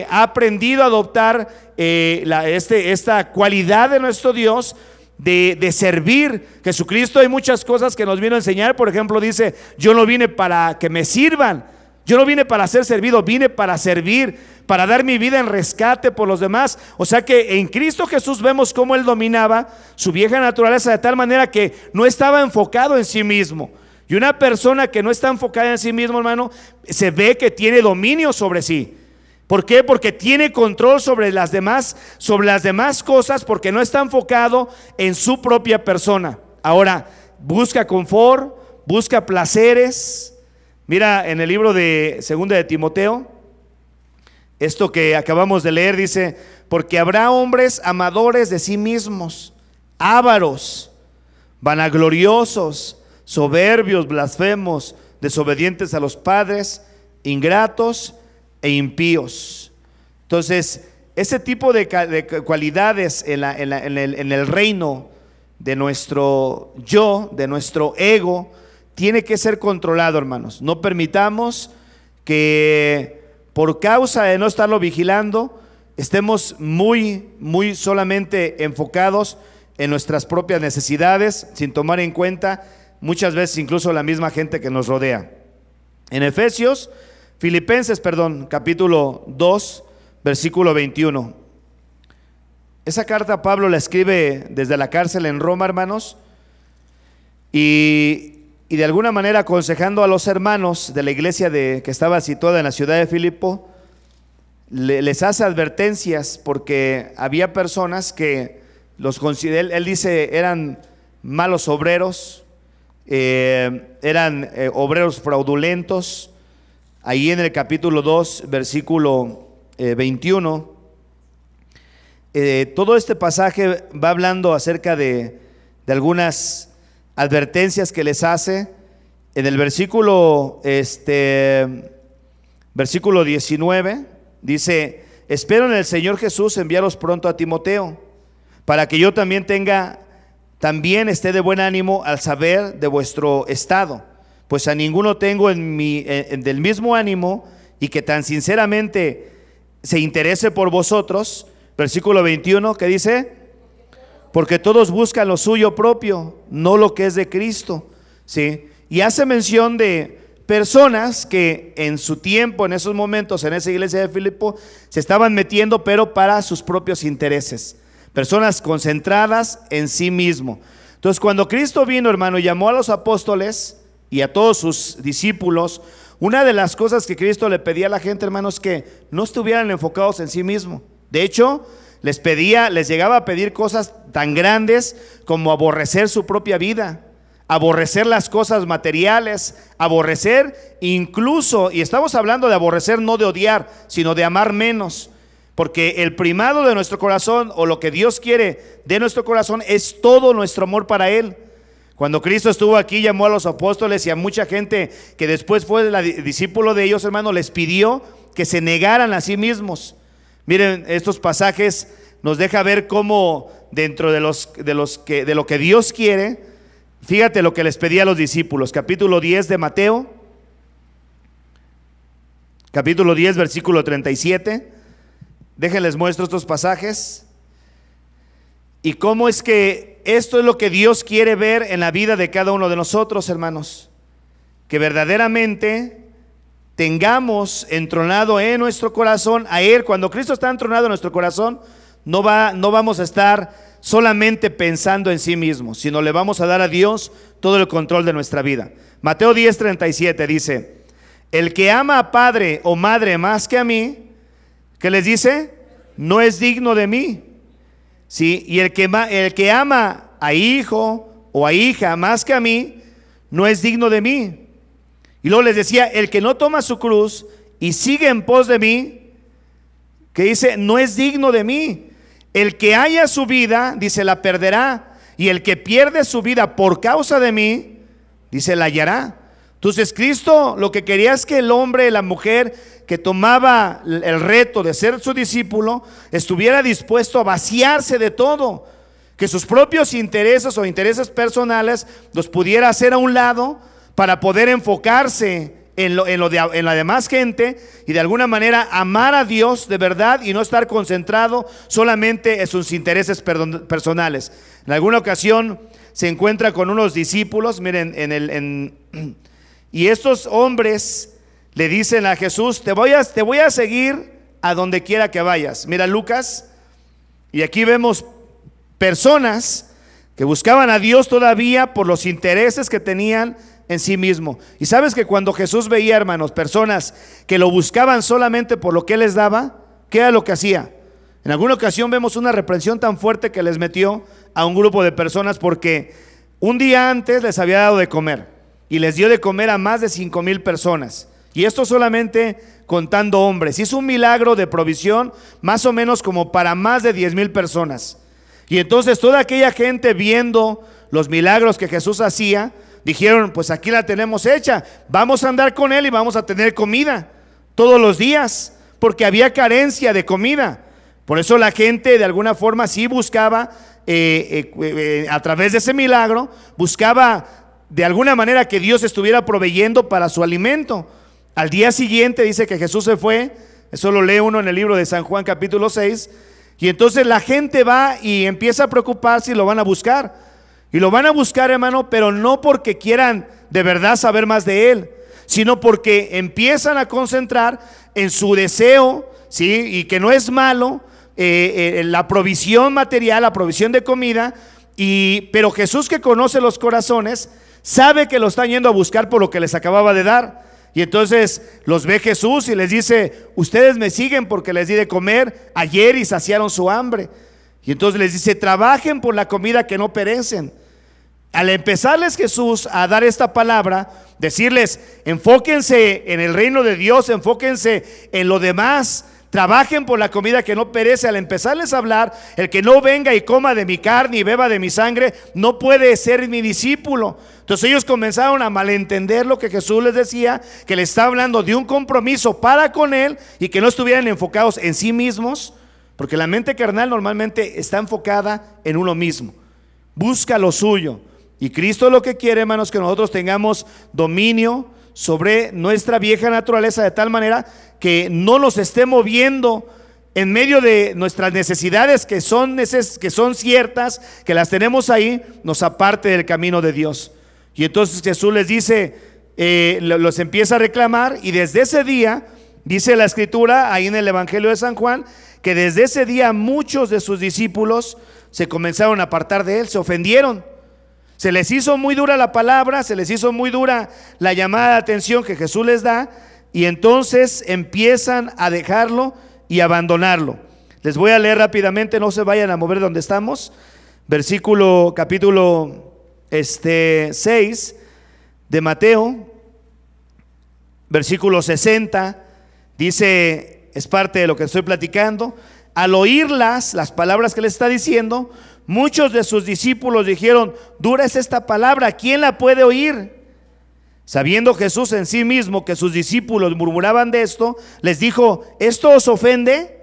aprendido a adoptar esta cualidad de nuestro Dios de servir. Jesucristo, hay muchas cosas que nos vino a enseñar. Por ejemplo, dice: yo no vine para que me sirvan, yo no vine para ser servido, vine para servir, para dar mi vida en rescate por los demás. O sea que en Cristo Jesús vemos cómo Él dominaba su vieja naturaleza de tal manera que no estaba enfocado en sí mismo. Y una persona que no está enfocada en sí mismo, hermano, se ve que tiene dominio sobre sí. ¿Por qué? Porque tiene control sobre las demás cosas, porque no está enfocado en su propia persona. Ahora, busca confort, busca placeres. Mira, en el libro de 2 de Timoteo, esto que acabamos de leer, dice: porque habrá hombres amadores de sí mismos, ávaros, vanagloriosos, soberbios, blasfemos, desobedientes a los padres, ingratos e impíos. Entonces, ese tipo de cualidades en el reino de nuestro yo, de nuestro ego, tiene que ser controlado, hermanos. No permitamos que por causa de no estarlo vigilando estemos muy solamente enfocados en nuestras propias necesidades, sin tomar en cuenta muchas veces incluso la misma gente que nos rodea. En Filipenses, capítulo 2, versículo 21. Esa carta Pablo la escribe desde la cárcel en Roma, hermanos, y de alguna manera aconsejando a los hermanos de la iglesia que estaba situada en la ciudad de Filipo, les hace advertencias, porque había personas que él dice, eran malos obreros, eran obreros fraudulentos. Ahí en el capítulo 2, versículo 21, todo este pasaje va hablando acerca de algunas advertencias que les hace. En el versículo 19 dice: espero en el Señor Jesús enviaros pronto a Timoteo, para que yo también esté de buen ánimo al saber de vuestro estado, pues a ninguno tengo del mismo ánimo, y que tan sinceramente se interese por vosotros. Versículo 21, que dice: porque todos buscan lo suyo propio, no lo que es de Cristo. ¿Sí? Y hace mención de personas que en su tiempo, en esos momentos, en esa iglesia de Filipo, se estaban metiendo, pero para sus propios intereses. Personas concentradas en sí mismo. Entonces, cuando Cristo vino, hermano, y llamó a los apóstoles y a todos sus discípulos, una de las cosas que Cristo le pedía a la gente, hermanos, es que no estuvieran enfocados en sí mismo. De hecho, les llegaba a pedir cosas tan grandes como aborrecer su propia vida, aborrecer las cosas materiales, aborrecer incluso, y estamos hablando de aborrecer, no de odiar, sino de amar menos, porque el primado de nuestro corazón, o lo que Dios quiere de nuestro corazón, es todo nuestro amor para Él. Cuando Cristo estuvo aquí, llamó a los apóstoles y a mucha gente que después fue discípulo de ellos, hermano, les pidió que se negaran a sí mismos. Miren, estos pasajes nos deja ver cómo dentro de lo que Dios quiere, fíjate lo que les pedía a los discípulos. Capítulo 10 de Mateo, capítulo 10, versículo 37. Déjenles muestro estos pasajes y cómo es que esto es lo que Dios quiere ver en la vida de cada uno de nosotros, hermanos. Que verdaderamente tengamos entronado en nuestro corazón a Él. Cuando Cristo está entronado en nuestro corazón, no vamos a estar solamente pensando en sí mismo, sino le vamos a dar a Dios todo el control de nuestra vida. Mateo 10:37 dice: el que ama a padre o madre más que a mí, ¿qué les dice? No es digno de mí. ¿Sí? Y el que ama a hijo o a hija más que a mí, no es digno de mí. Y luego les decía: el que no toma su cruz y sigue en pos de mí, que dice, no es digno de mí. El que haya su vida, dice, la perderá. Y el que pierde su vida por causa de mí, dice, la hallará. Entonces Cristo lo que quería es que el hombre, la mujer que tomaba el reto de ser su discípulo, estuviera dispuesto a vaciarse de todo, que sus propios intereses o intereses personales los pudiera hacer a un lado para poder enfocarse en la demás gente y de alguna manera amar a Dios de verdad y no estar concentrado solamente en sus intereses personales. En alguna ocasión se encuentra con unos discípulos, miren, y estos hombres le dicen a Jesús: te voy a seguir a donde quiera que vayas. Mira Lucas, y aquí vemos personas que buscaban a Dios todavía por los intereses que tenían en sí mismo. Y sabes que cuando Jesús veía, hermanos, personas que lo buscaban solamente por lo que Él les daba, ¿qué era lo que hacía? En alguna ocasión vemos una reprensión tan fuerte que les metió a un grupo de personas porque un día antes les había dado de comer y les dio de comer a más de 5,000 personas. Y esto solamente contando hombres. Hizo un milagro de provisión más o menos como para más de 10,000 personas. Y entonces toda aquella gente, viendo los milagros que Jesús hacía, dijeron: pues aquí la tenemos hecha, vamos a andar con Él y vamos a tener comida todos los días, porque había carencia de comida. Por eso la gente de alguna forma sí buscaba, a través de ese milagro, buscaba de alguna manera que Dios estuviera proveyendo para su alimento. Al día siguiente dice que Jesús se fue, eso lo lee uno en el libro de San Juan capítulo 6, y entonces la gente va y empieza a preocuparse y lo van a buscar. Y lo van a buscar, hermano, pero no porque quieran de verdad saber más de Él, sino porque empiezan a concentrar en su deseo, ¿sí? Y que no es malo, la provisión material, la provisión de comida, pero Jesús, que conoce los corazones, sabe que lo están yendo a buscar por lo que les acababa de dar. Y entonces los ve Jesús y les dice: ustedes me siguen porque les di de comer ayer y saciaron su hambre. Y entonces les dice: trabajen por la comida que no perecen. Al empezarles Jesús a dar esta palabra, decirles: enfóquense en el reino de Dios, enfóquense en lo demás, trabajen por la comida que no perece. Al empezarles a hablar: el que no venga y coma de mi carne y beba de mi sangre no puede ser mi discípulo. Entonces ellos comenzaron a malentender lo que Jesús les decía, que les está hablando de un compromiso para con Él y que no estuvieran enfocados en sí mismos, porque la mente carnal normalmente está enfocada en uno mismo, busca lo suyo. Y Cristo lo que quiere, hermanos, que nosotros tengamos dominio sobre nuestra vieja naturaleza, de tal manera que no nos esté moviendo en medio de nuestras necesidades que son ciertas, que las tenemos ahí, nos aparte del camino de Dios. Y entonces Jesús les dice, los empieza a reclamar, y desde ese día, dice la Escritura ahí en el Evangelio de San Juan, que desde ese día muchos de sus discípulos se comenzaron a apartar de Él, se ofendieron. Se les hizo muy dura la palabra, se les hizo muy dura la llamada de atención que Jesús les da, y entonces empiezan a dejarlo y abandonarlo. Les voy a leer rápidamente, no se vayan a mover donde estamos. Capítulo 6 de Mateo, versículo 60, dice, es parte de lo que estoy platicando: al oírlas, las palabras que les está diciendo, muchos de sus discípulos dijeron: dura es esta palabra, ¿quién la puede oír? Sabiendo Jesús en sí mismo que sus discípulos murmuraban de esto, les dijo: ¿esto os ofende?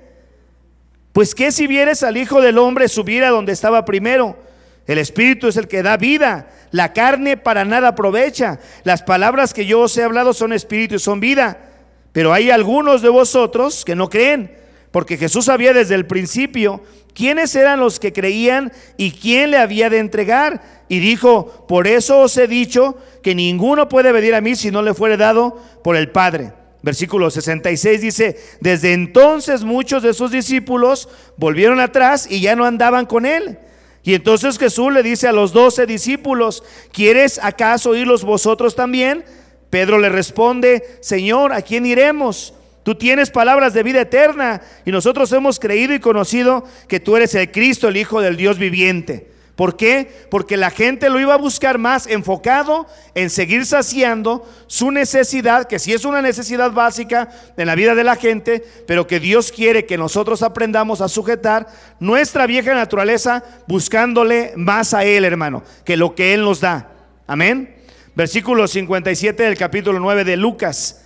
Pues qué si vieres al Hijo del Hombre subir a donde estaba primero. El Espíritu es el que da vida, la carne para nada aprovecha. Las palabras que yo os he hablado son espíritu y son vida. Pero hay algunos de vosotros que no creen. porque Jesús sabía desde el principio quiénes eran los que creían y quién le había de entregar. Y dijo: por eso os he dicho que ninguno puede venir a mí si no le fuere dado por el Padre. Versículo 66 dice: desde entonces muchos de sus discípulos volvieron atrás y ya no andaban con él. Y entonces Jesús le dice a los 12 discípulos: ¿quieres acaso irlos vosotros también? Pedro le responde: Señor, ¿a quién iremos? Tú tienes palabras de vida eterna, y nosotros hemos creído y conocido que tú eres el Cristo, el Hijo del Dios viviente. ¿Por qué? Porque la gente lo iba a buscar más enfocado en seguir saciando su necesidad, que sí es una necesidad básica en la vida de la gente, pero que Dios quiere que nosotros aprendamos a sujetar nuestra vieja naturaleza buscándole más a Él, hermano, que lo que Él nos da. Amén. Versículo 57 del capítulo 9 de Lucas.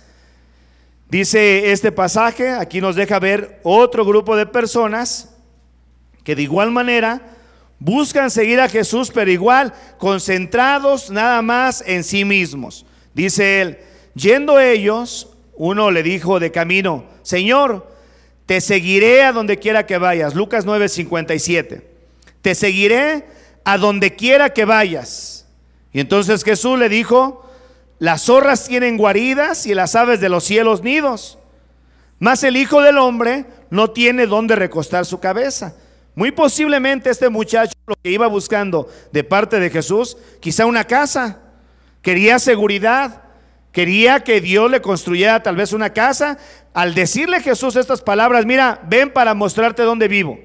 Dice este pasaje, aquí nos deja ver otro grupo de personas que de igual manera buscan seguir a Jesús, pero igual concentrados nada más en sí mismos. Dice él: yendo ellos, uno le dijo de camino: Señor, te seguiré a donde quiera que vayas. Lucas 9:57. Te seguiré a donde quiera que vayas. Y entonces Jesús le dijo: las zorras tienen guaridas y las aves de los cielos nidos, mas el Hijo del Hombre no tiene donde recostar su cabeza. Muy posiblemente este muchacho lo que iba buscando de parte de Jesús, quizá una casa, quería seguridad, quería que Dios le construyera tal vez una casa. Al decirle Jesús estas palabras: mira, ven para mostrarte dónde vivo.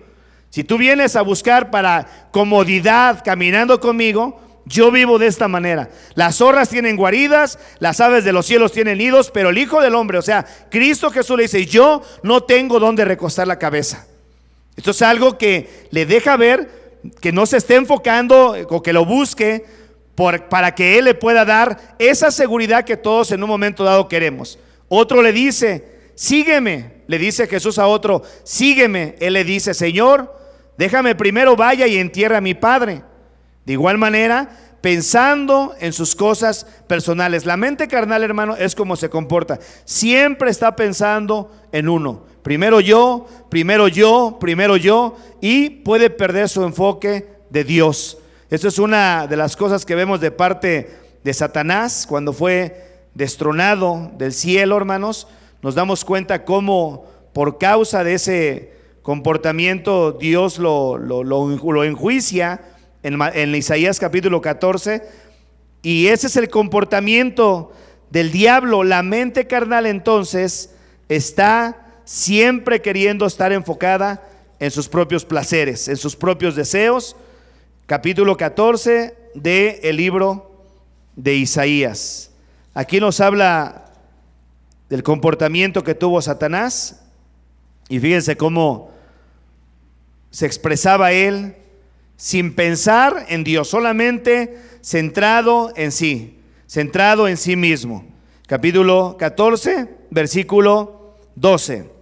Si tú vienes a buscar para comodidad caminando conmigo, yo vivo de esta manera. Las zorras tienen guaridas, las aves de los cielos tienen nidos, pero el Hijo del Hombre, o sea, Cristo Jesús, le dice: yo no tengo donde recostar la cabeza. Esto es algo que le deja ver que no se esté enfocando o que lo busque para que Él le pueda dar esa seguridad que todos en un momento dado queremos. Otro le dice: sígueme. Le dice Jesús a otro: sígueme. Él le dice: Señor, déjame primero vaya y entierre a mi padre. De igual manera, pensando en sus cosas personales. La mente carnal, hermano, es como se comporta. Siempre está pensando en uno. Primero yo, primero yo, primero yo, y puede perder su enfoque de Dios. Eso es una de las cosas que vemos de parte de Satanás cuando fue destronado del cielo, hermanos. Nos damos cuenta cómo por causa de ese comportamiento Dios lo enjuicia en Isaías capítulo 14. Y ese es el comportamiento del diablo. La mente carnal entonces está siempre queriendo estar enfocada en sus propios placeres, en sus propios deseos. Capítulo 14 del libro de Isaías. Aquí nos habla del comportamiento que tuvo Satanás, y fíjense cómo se expresaba él sin pensar en Dios, solamente centrado en sí mismo. Capítulo 14, versículo 12.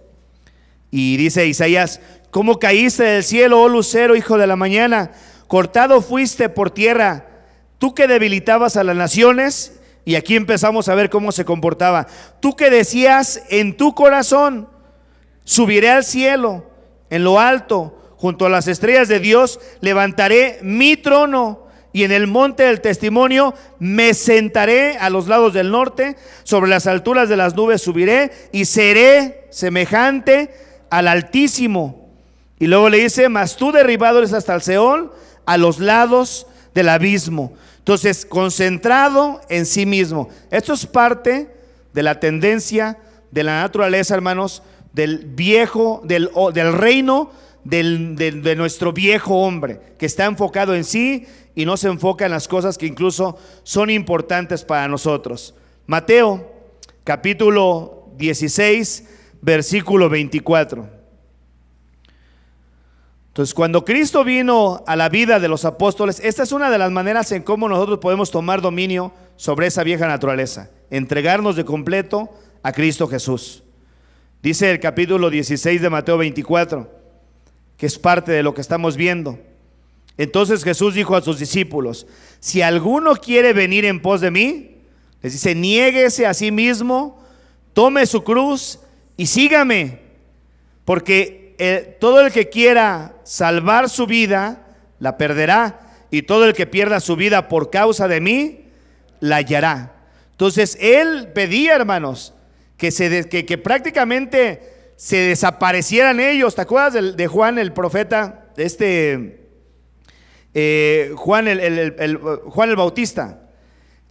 Y dice Isaías: ¿cómo caíste del cielo, oh lucero, hijo de la mañana? Cortado fuiste por tierra, tú que debilitabas a las naciones. Y aquí empezamos a ver cómo se comportaba. Tú que decías en tu corazón: subiré al cielo, en lo alto, junto a las estrellas de Dios, levantaré mi trono, y en el monte del testimonio me sentaré a los lados del norte, sobre las alturas de las nubes subiré y seré semejante al Altísimo. Y luego le dice: mas tú derribado eres hasta el Seol, a los lados del abismo. Entonces, concentrado en sí mismo. Esto es parte de la tendencia de la naturaleza, hermanos, del viejo, del reino de nuestro viejo hombre, que está enfocado en sí y no se enfoca en las cosas que incluso son importantes para nosotros. Mateo capítulo 16, versículo 24. Entonces, cuando Cristo vino a la vida de los apóstoles, esta es una de las maneras en cómo nosotros podemos tomar dominio sobre esa vieja naturaleza: entregarnos de completo a Cristo Jesús. Dice el capítulo 16 de Mateo 24, que es parte de lo que estamos viendo. Entonces Jesús dijo a sus discípulos: si alguno quiere venir en pos de mí, les dice, niéguese a sí mismo, tome su cruz y sígame. Porque todo el que quiera salvar su vida, la perderá, y todo el que pierda su vida por causa de mí, la hallará. Entonces él pedía, hermanos, que prácticamente se desaparecieran ellos. ¿Te acuerdas de Juan el profeta? Juan el Bautista.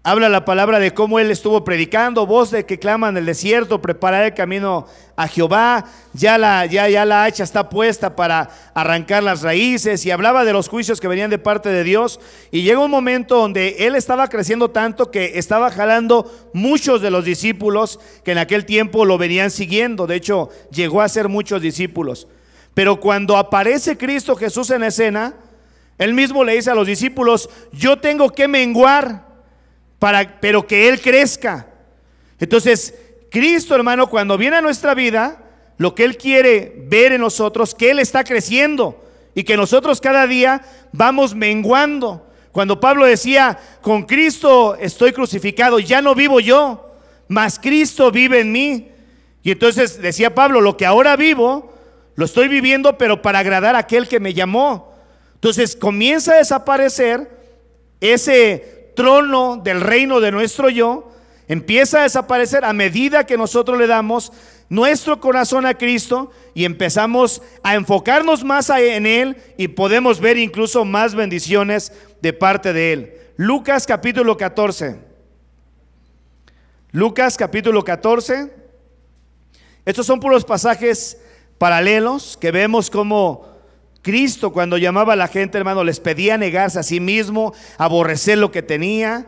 Habla la palabra de cómo él estuvo predicando: voz de que clama en el desierto, preparar el camino a Jehová, ya la hacha está puesta para arrancar las raíces, y hablaba de los juicios que venían de parte de Dios. Y llega un momento donde él estaba creciendo tanto que estaba jalando muchos de los discípulos que en aquel tiempo lo venían siguiendo. De hecho, llegó a ser muchos discípulos. Pero cuando aparece Cristo Jesús en escena, él mismo le dice a los discípulos: yo tengo que menguar, pero que Él crezca. Entonces Cristo, hermano, cuando viene a nuestra vida, lo que Él quiere ver en nosotros, que Él está creciendo y que nosotros cada día vamos menguando. Cuando Pablo decía: con Cristo estoy crucificado, ya no vivo yo, mas Cristo vive en mí. Y entonces decía Pablo: lo que ahora vivo, lo estoy viviendo, pero para agradar a aquel que me llamó. Entonces comienza a desaparecer ese trono del reino de nuestro yo, empieza a desaparecer a medida que nosotros le damos nuestro corazón a Cristo y empezamos a enfocarnos más en Él, y podemos ver incluso más bendiciones de parte de Él. Lucas capítulo 14. Lucas capítulo 14. Estos son puros pasajes paralelos que vemos como Cristo, cuando llamaba a la gente, hermano, les pedía negarse a sí mismo, aborrecer lo que tenía,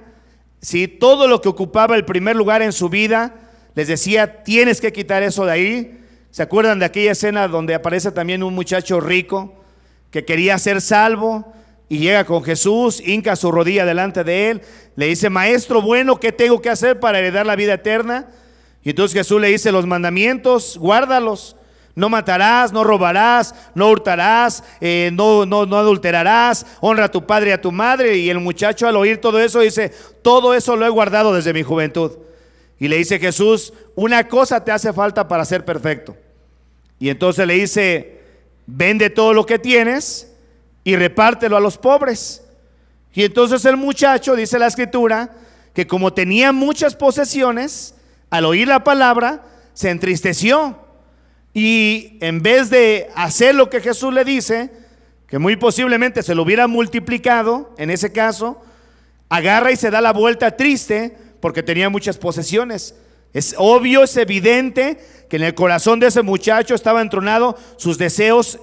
¿sí? Todo lo que ocupaba el primer lugar en su vida, les decía: tienes que quitar eso de ahí. ¿Se acuerdan de aquella escena donde aparece también un muchacho rico que quería ser salvo y llega con Jesús, hinca su rodilla delante de él, le dice: maestro bueno, ¿qué tengo que hacer para heredar la vida eterna? Y entonces Jesús le dice: los mandamientos, guárdalos. No matarás, no robarás, no hurtarás, no adulterarás, honra a tu padre y a tu madre. Y el muchacho, al oír todo eso, dice: todo eso lo he guardado desde mi juventud. Y le dice Jesús: una cosa te hace falta para ser perfecto. Y entonces le dice: vende todo lo que tienes y repártelo a los pobres. Y entonces el muchacho, dice la escritura, que como tenía muchas posesiones, al oír la palabra se entristeció. Y en vez de hacer lo que Jesús le dice, que muy posiblemente se lo hubiera multiplicado en ese caso, agarra y se da la vuelta triste porque tenía muchas posesiones. Es obvio, es evidente que en el corazón de ese muchacho estaba entronado sus deseos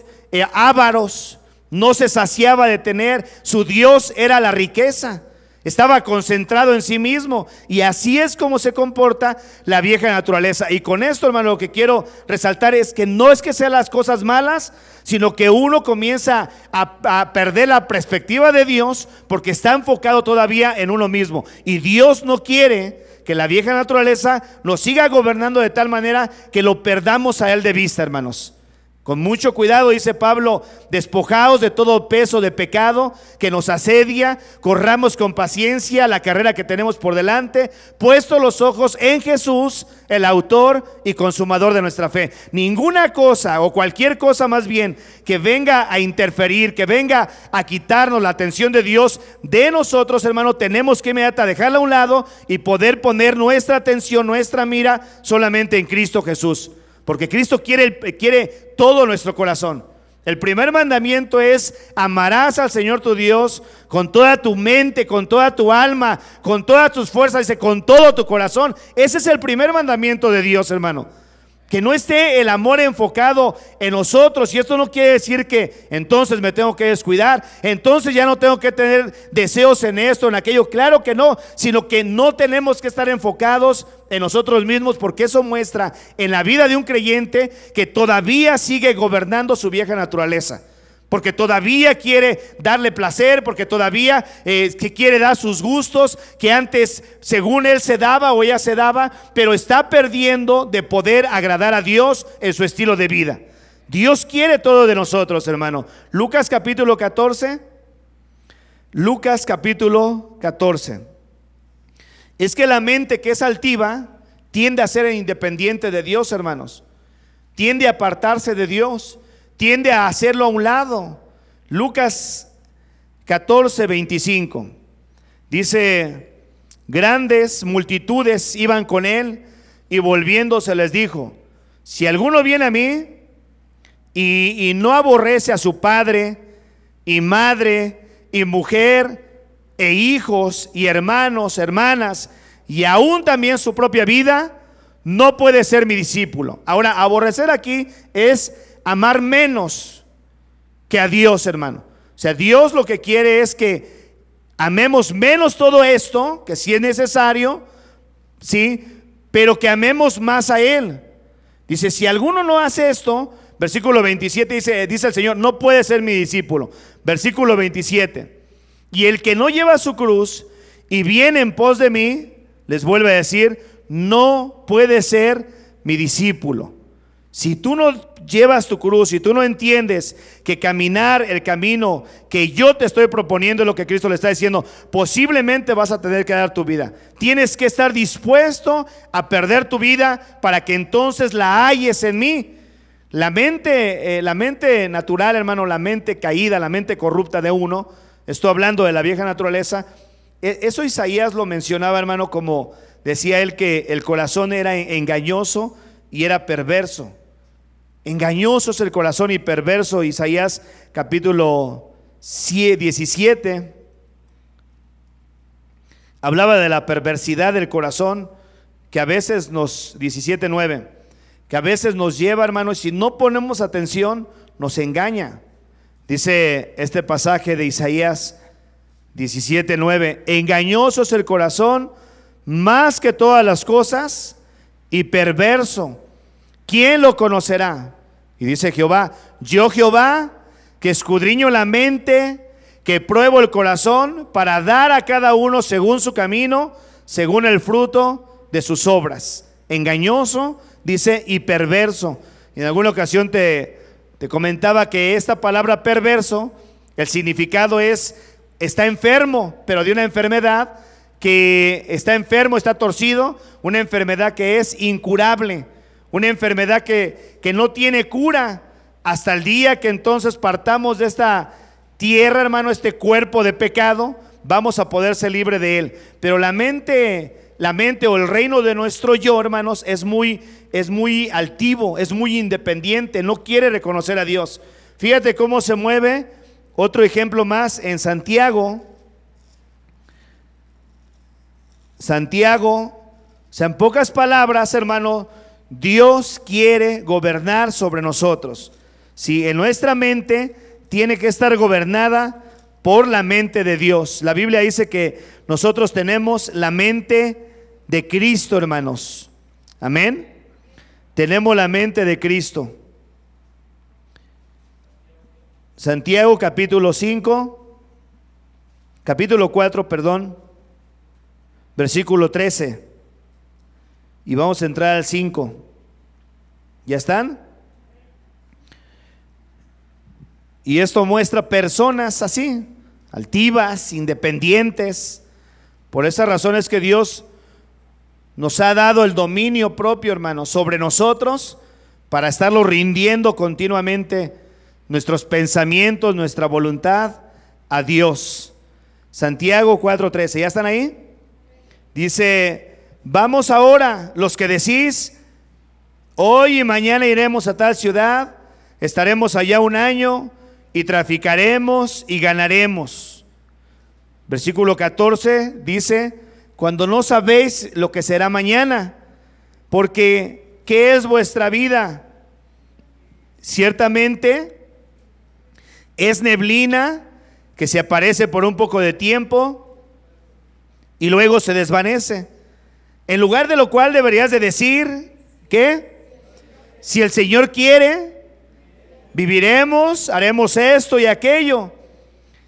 ávaros. No se saciaba de tener, su Dios era la riqueza. Estaba concentrado en sí mismo, y así es como se comporta la vieja naturaleza. Y con esto, hermano, lo que quiero resaltar es que no es que sean las cosas malas, sino que uno comienza a perder la perspectiva de Dios porque está enfocado todavía en uno mismo. Y Dios no quiere que la vieja naturaleza nos siga gobernando de tal manera que lo perdamos a Él de vista, hermanos. Con mucho cuidado, dice Pablo: despojaos de todo peso de pecado que nos asedia, corramos con paciencia la carrera que tenemos por delante, puesto los ojos en Jesús, el autor y consumador de nuestra fe. Ninguna cosa, o cualquier cosa más bien, que venga a interferir, que venga a quitarnos la atención de Dios de nosotros, hermano, tenemos que inmediatamente dejarla a un lado y poder poner nuestra atención, nuestra mira solamente en Cristo Jesús. Porque Cristo quiere todo nuestro corazón. El primer mandamiento es: amarás al Señor tu Dios con toda tu mente, con toda tu alma, con todas tus fuerzas, dice, con todo tu corazón. Ese es el primer mandamiento de Dios, hermano. Que no esté el amor enfocado en nosotros. Y esto no quiere decir que entonces me tengo que descuidar, entonces ya no tengo que tener deseos en esto, en aquello. Claro que no, sino que no tenemos que estar enfocados en nosotros mismos, porque eso muestra en la vida de un creyente que todavía sigue gobernando su vieja naturaleza, porque todavía quiere darle placer, porque todavía que quiere dar sus gustos que antes según él se daba o ella se daba, pero está perdiendo de poder agradar a Dios en su estilo de vida. Dios quiere todo de nosotros, hermano. Lucas capítulo 14. Lucas capítulo 14. Es que la mente que es altiva tiende a ser independiente de Dios, hermanos. tiende a apartarse de Dios, tiende a hacerlo a un lado. Lucas 14:25 dice: grandes multitudes iban con él, y volviéndose les dijo: si alguno viene a mí y no aborrece a su padre y madre y mujer e hijos y hermanos, hermanas, y aún también su propia vida, no puede ser mi discípulo. Ahora, aborrecer aquí es amar menos que a Dios, hermano. O sea, Dios lo que quiere es que amemos menos todo esto, que sí es necesario, sí, pero que amemos más a Él. Dice: si alguno no hace esto, versículo 27 dice el Señor, no puede ser mi discípulo. Versículo 27: y el que no lleva su cruz y viene en pos de mí, les vuelve a decir, no puede ser mi discípulo. Si tú no llevas tu cruz, si tú no entiendes que caminar el camino que yo te estoy proponiendo es lo que Cristo le está diciendo, posiblemente vas a tener que dar tu vida. Tienes que estar dispuesto a perder tu vida para que entonces la halles en mí. La mente natural, hermano, la mente caída, la mente corrupta de uno, estoy hablando de la vieja naturaleza. Eso Isaías lo mencionaba, hermano, como decía él, que el corazón era engañoso y era perverso. Engañoso es el corazón y perverso. Isaías capítulo 17 hablaba de la perversidad del corazón, que a veces 17:9, que a veces nos lleva, hermano, y si no ponemos atención, nos engaña. Dice este pasaje de Isaías 17:9: engañoso es el corazón más que todas las cosas y perverso, ¿quién lo conocerá? Y dice Jehová: yo Jehová, que escudriño la mente, que pruebo el corazón, para dar a cada uno según su camino, según el fruto de sus obras. Engañoso, dice, y perverso. En alguna ocasión te comentaba que esta palabra perverso, el significado es: está enfermo, pero de una enfermedad que está enfermo, está torcido, una enfermedad que es incurable, una enfermedad que no tiene cura hasta el día que entonces partamos de esta tierra, hermano, este cuerpo de pecado, vamos a poder ser libre de él. Pero la mente o el reino de nuestro yo, hermanos, es muy altivo, es muy independiente, no quiere reconocer a Dios. Fíjate cómo se mueve. Otro ejemplo más en Santiago, o sea, en pocas palabras, hermano, Dios quiere gobernar sobre nosotros. Si en nuestra mente tiene que estar gobernada por la mente de Dios. La Biblia dice que nosotros tenemos la mente de Cristo, hermanos. Amén. Tenemos la mente de Cristo. Santiago capítulo 4, versículo 13. Y vamos a entrar al 5. ¿Ya están? Y esto muestra personas así, altivas, independientes. Por esa razón es que Dios nos ha dado el dominio propio, hermanos, sobre nosotros, para estarlo rindiendo continuamente nuestros pensamientos, nuestra voluntad a Dios. Santiago 4:13, ¿ya están ahí? Dice: vamos ahora, los que decís, hoy y mañana iremos a tal ciudad, estaremos allá un año y traficaremos y ganaremos. Versículo 14 dice: cuando no sabéis lo que será mañana, porque ¿qué es vuestra vida? Ciertamente es neblina que se aparece por un poco de tiempo y luego se desvanece. En lugar de lo cual deberías de decir, ¿qué? Si el Señor quiere, viviremos, haremos esto y aquello.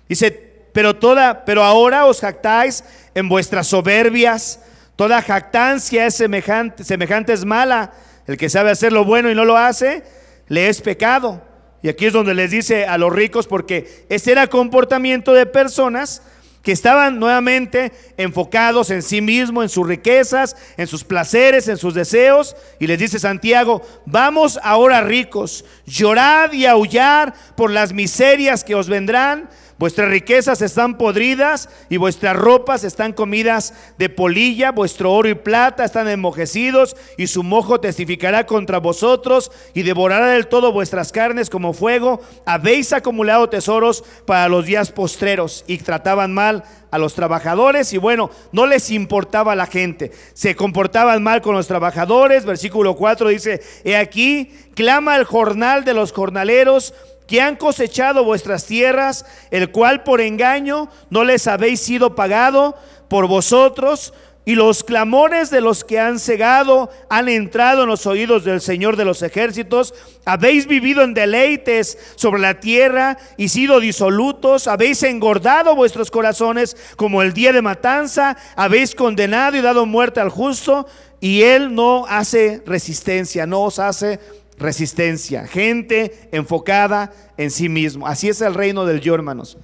Dice: pero ahora os jactáis en vuestras soberbias. Toda jactancia es semejante es mala. El que sabe hacer lo bueno y no lo hace, le es pecado. Y aquí es donde les dice a los ricos, porque ese era comportamiento de personas que estaban nuevamente enfocados en sí mismos, en sus riquezas, en sus placeres, en sus deseos. Y les dice Santiago: vamos ahora ricos, llorad y aullar por las miserias que os vendrán. Vuestras riquezas están podridas y vuestras ropas están comidas de polilla. Vuestro oro y plata están enmojecidos y su mojo testificará contra vosotros y devorará del todo vuestras carnes como fuego. Habéis acumulado tesoros para los días postreros. Y trataban mal a los trabajadores, y bueno, no les importaba a la gente, se comportaban mal con los trabajadores. Versículo 4 dice: he aquí, clama el jornal de los jornaleros que han cosechado vuestras tierras, el cual por engaño no les habéis sido pagado por vosotros, y los clamores de los que han cegado han entrado en los oídos del Señor de los ejércitos. Habéis vivido en deleites sobre la tierra y sido disolutos. Habéis engordado vuestros corazones como el día de matanza. Habéis condenado y dado muerte al justo, y él no hace resistencia, no os hace resistencia. Gente enfocada en sí mismo. Así es el reino del yo, hermanos.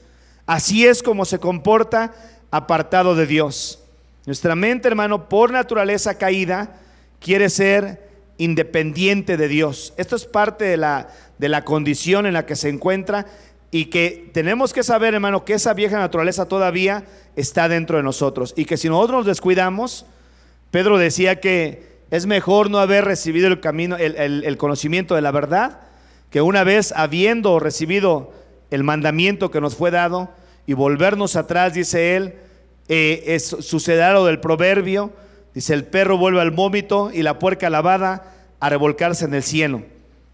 Así es como se comporta apartado de Dios. Nuestra mente, hermano, por naturaleza caída, quiere ser independiente de Dios. Esto es parte de la condición en la que se encuentra, y que tenemos que saber, hermano, que esa vieja naturaleza todavía está dentro de nosotros, y que si nosotros nos descuidamos, Pedro decía que es mejor no haber recibido el conocimiento de la verdad, que una vez habiendo recibido el mandamiento que nos fue dado y volvernos atrás. Dice él, sucederá lo del proverbio, dice: el perro vuelve al vómito y la puerca lavada a revolcarse en el cieno.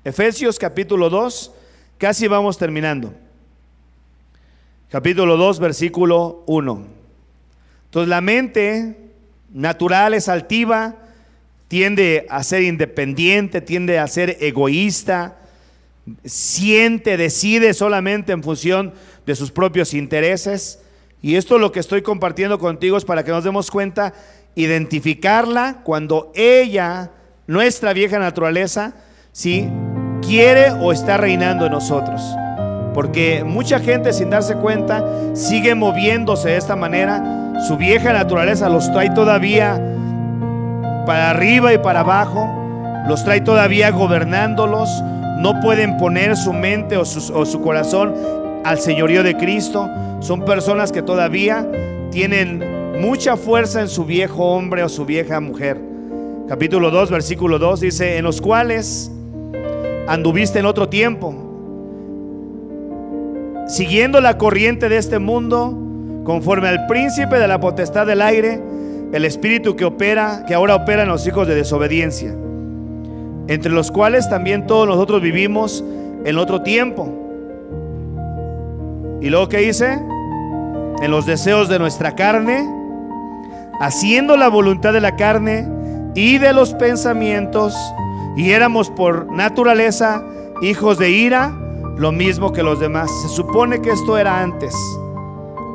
Efesios capítulo 2, casi vamos terminando. Capítulo 2, versículo 1. Entonces la mente natural es altiva, tiende a ser independiente, tiende a ser egoísta, siente, decide solamente en función de sus propios intereses. Y esto, lo que estoy compartiendo contigo, es para que nos demos cuenta, identificarla cuando ella, nuestra vieja naturaleza, ¿sí?, quiere o está reinando en nosotros. Porque mucha gente, sin darse cuenta, sigue moviéndose de esta manera. Su vieja naturaleza los trae todavía para arriba y para abajo, los trae todavía gobernándolos. No pueden poner su mente o su corazón al señorío de Cristo. Son personas que todavía tienen mucha fuerza en su viejo hombre o su vieja mujer. Capítulo 2, versículo 2 dice: en los cuales anduviste en otro tiempo, siguiendo la corriente de este mundo, conforme al príncipe de la potestad del aire, el espíritu que ahora opera en los hijos de desobediencia, entre los cuales también todos nosotros vivimos en otro tiempo. Y luego, ¿qué dice? En los deseos de nuestra carne, haciendo la voluntad de la carne y de los pensamientos, y éramos por naturaleza hijos de ira, lo mismo que los demás. Se supone que esto era antes.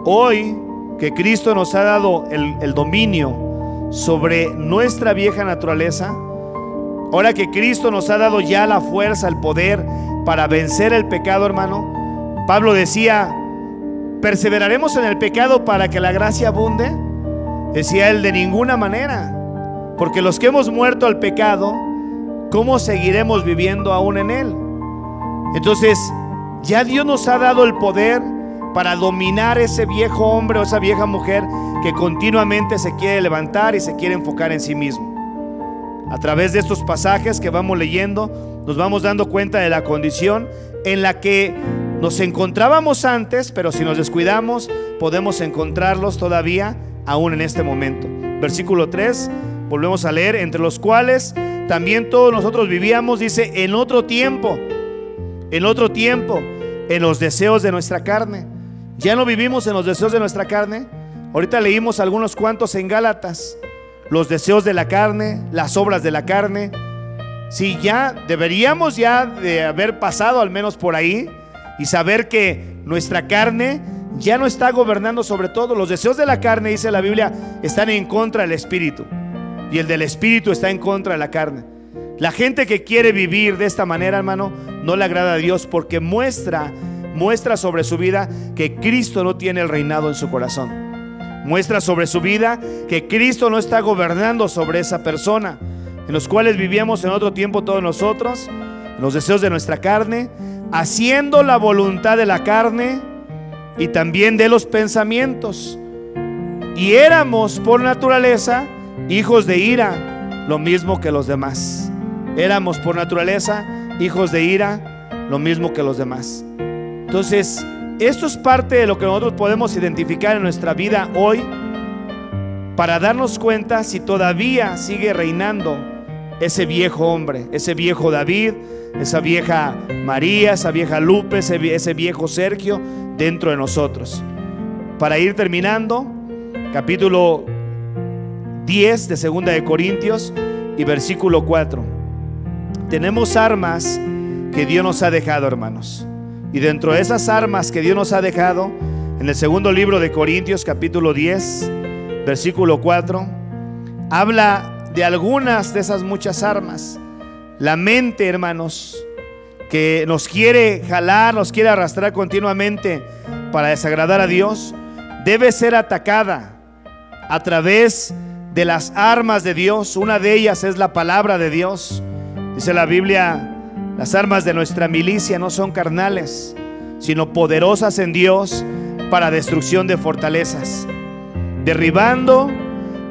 Hoy que Cristo nos ha dado el dominio sobre nuestra vieja naturaleza, ahora que Cristo nos ha dado ya la fuerza, el poder para vencer el pecado, hermano, Pablo decía: ¿perseveraremos en el pecado para que la gracia abunde? Decía él: de ninguna manera, porque los que hemos muerto al pecado, ¿cómo seguiremos viviendo aún en él? Entonces, ya Dios nos ha dado el poder para dominar ese viejo hombre o esa vieja mujer que continuamente se quiere levantar y se quiere enfocar en sí mismo. A través de estos pasajes que vamos leyendo, nos vamos dando cuenta de la condición en la que nos encontrábamos antes, pero si nos descuidamos, podemos encontrarlos todavía aún en este momento. Versículo 3, volvemos a leer: entre los cuales también todos nosotros vivíamos, dice, en otro tiempo, en los deseos de nuestra carne. Ya no vivimos en los deseos de nuestra carne. Ahorita leímos algunos cuantos en Gálatas: los deseos de la carne, las obras de la carne. Sí, ya deberíamos ya de haber pasado al menos por ahí y saber que nuestra carne ya no está gobernando sobre todo. Los deseos de la carne, dice la Biblia, están en contra del espíritu, y el del espíritu está en contra de la carne. La gente que quiere vivir de esta manera, hermano, no le agrada a Dios, porque muestra muestra sobre su vida que Cristo no tiene el reinado en su corazón. Muestra sobre su vida que Cristo no está gobernando sobre esa persona, en los cuales vivíamos en otro tiempo todos nosotros, en los deseos de nuestra carne, haciendo la voluntad de la carne y también de los pensamientos. Y éramos por naturaleza hijos de ira, lo mismo que los demás. Éramos por naturaleza hijos de ira, lo mismo que los demás. Entonces, esto es parte de lo que nosotros podemos identificar en nuestra vida hoy, para darnos cuenta si todavía sigue reinando ese viejo hombre, ese viejo David, esa vieja María, esa vieja Lupe, ese viejo Sergio dentro de nosotros. Para ir terminando, capítulo 10 de 2 de Corintios y versículo 4. Tenemos armas que Dios nos ha dejado, hermanos. Y dentro de esas armas que Dios nos ha dejado, en el segundo libro de Corintios, capítulo 10, versículo 4, habla de algunas de esas muchas armas. La mente, hermanos, que nos quiere jalar, nos quiere arrastrar continuamente para desagradar a Dios, debe ser atacada a través de las armas de Dios. Una de ellas es la palabra de Dios. Dice la Biblia: las armas de nuestra milicia no son carnales, sino poderosas en Dios para destrucción de fortalezas, derribando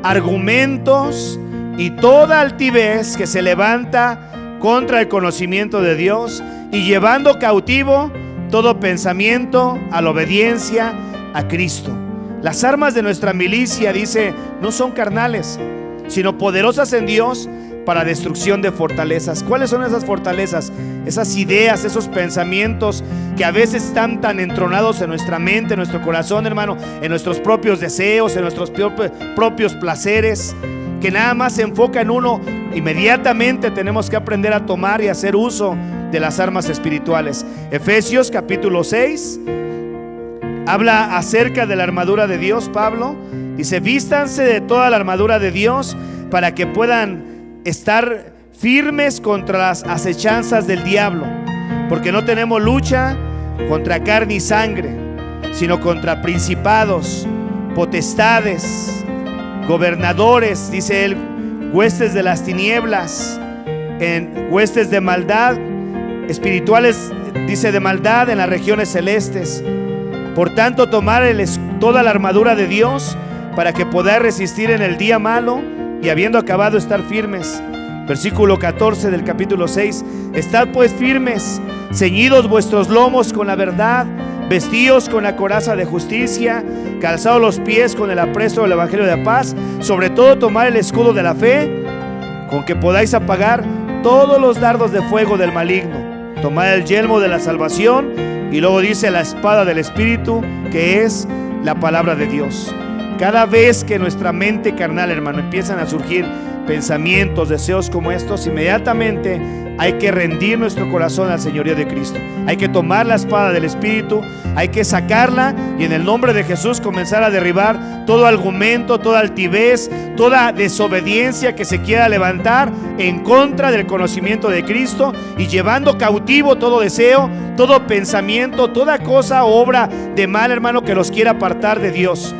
argumentos y toda altivez que se levanta contra el conocimiento de Dios, y llevando cautivo todo pensamiento a la obediencia a Cristo. Las armas de nuestra milicia, dice, no son carnales, sino poderosas en Dios para destrucción de fortalezas. ¿Cuáles son esas fortalezas? Esas ideas, esos pensamientos que a veces están tan entronados en nuestra mente, en nuestro corazón, hermano, en nuestros propios deseos, en nuestros propios placeres, que nada más se enfoca en uno. Inmediatamente tenemos que aprender a tomar y hacer uso de las armas espirituales. Efesios capítulo 6 habla acerca de la armadura de Dios. Pablo dice: vístanse de toda la armadura de Dios para que puedan estar firmes contra las acechanzas del diablo, porque no tenemos lucha contra carne y sangre, sino contra principados, potestades, gobernadores, dice él, huestes de las tinieblas, en huestes de maldad espirituales, dice, de maldad en las regiones celestes. Por tanto, tomar toda la armadura de Dios para que podáis resistir en el día malo, y habiendo acabado, estar firmes. Versículo 14 del capítulo 6: estad pues firmes, ceñidos vuestros lomos con la verdad, vestidos con la coraza de justicia, calzados los pies con el apresto del evangelio de paz, sobre todo tomar el escudo de la fe, con que podáis apagar todos los dardos de fuego del maligno. Tomad el yelmo de la salvación, y luego dice la espada del Espíritu, que es la palabra de Dios. Cada vez que nuestra mente carnal, hermano, empiezan a surgir pensamientos, deseos como estos, inmediatamente hay que rendir nuestro corazón al señorío de Cristo. Hay que tomar la espada del Espíritu, hay que sacarla y en el nombre de Jesús comenzar a derribar todo argumento, toda altivez, toda desobediencia que se quiera levantar en contra del conocimiento de Cristo, y llevando cautivo todo deseo, todo pensamiento, toda cosa o obra de mal, hermano, que los quiera apartar de Dios.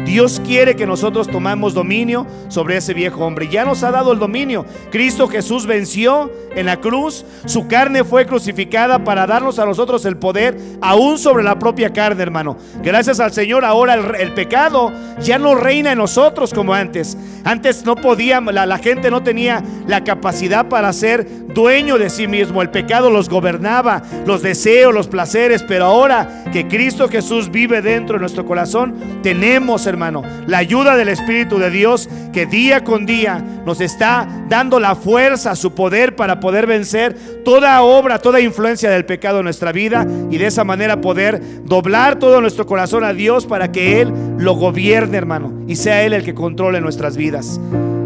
Dios quiere que nosotros tomemos dominio sobre ese viejo hombre. Ya nos ha dado el dominio. Cristo Jesús venció en la cruz. Su carne fue crucificada para darnos a nosotros el poder aún sobre la propia carne, hermano. Gracias al Señor, ahora el pecado ya no reina en nosotros como antes. Antes no podía, la gente no tenía la capacidad para ser dueño de sí mismo. El pecado los gobernaba, los deseos, los placeres. Pero ahora que Cristo Jesús vive dentro de nuestro corazón, tenemos, hermano, la ayuda del Espíritu de Dios, que día con día nos está dando la fuerza, su poder, para poder vencer toda obra, toda influencia del pecado en nuestra vida, y de esa manera poder doblar todo nuestro corazón a Dios para que Él lo gobierne, hermano, y sea Él el que controle nuestras vidas.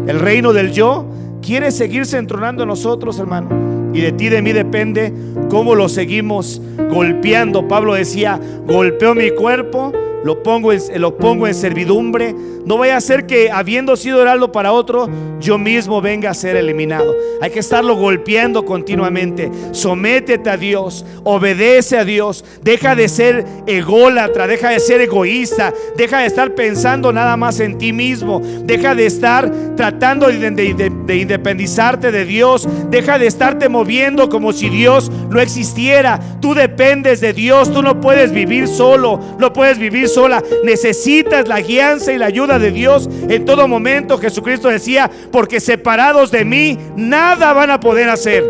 El reino del yo quiere seguirse entronando en nosotros, hermano, y de ti, de mí depende cómo lo seguimos golpeando. Pablo decía: golpeo mi cuerpo lo pongo en servidumbre. No vaya a ser que, habiendo sido heraldo para otro, yo mismo venga a ser eliminado. Hay que estarlo golpeando continuamente. Sométete a Dios, obedece a Dios, deja de ser ególatra, deja de ser egoísta, deja de estar pensando nada más en ti mismo, deja de estar tratando de independizarte de Dios, deja de estarte moviendo como si Dios no existiera. Tú dependes de Dios, tú no puedes vivir solo, no puedes vivir sola. Necesitas la guianza y la ayuda de Dios en todo momento. Jesucristo decía: porque separados de mí nada van a poder hacer.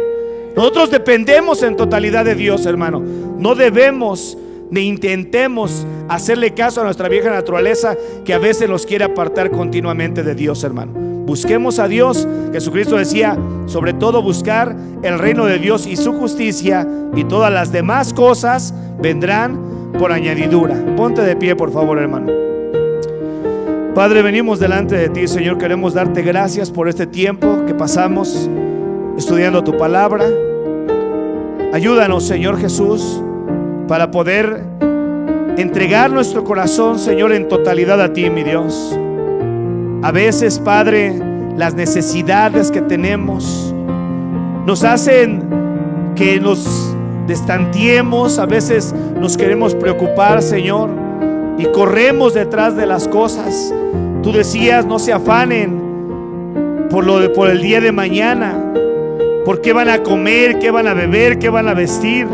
Nosotros dependemos en totalidad de Dios, hermano. No debemos ni intentemos hacerle caso a nuestra vieja naturaleza, que a veces nos quiere apartar continuamente de Dios, hermano. Busquemos a Dios. Jesucristo decía: sobre todo buscar el reino de Dios y su justicia, y todas las demás cosas vendrán por añadidura. Ponte de pie, por favor, hermano. Padre, venimos delante de ti, Señor. Queremos darte gracias por este tiempo que pasamos estudiando tu palabra. Ayúdanos, Señor Jesús, para poder entregar nuestro corazón, Señor, en totalidad a ti, mi Dios. A veces, Padre, las necesidades que tenemos nos hacen que nos destanteemos. A veces nos queremos preocupar, Señor, y corremos detrás de las cosas. Tú decías: no se afanen por el día de mañana, por qué van a comer, qué van a beber, qué van a vestir.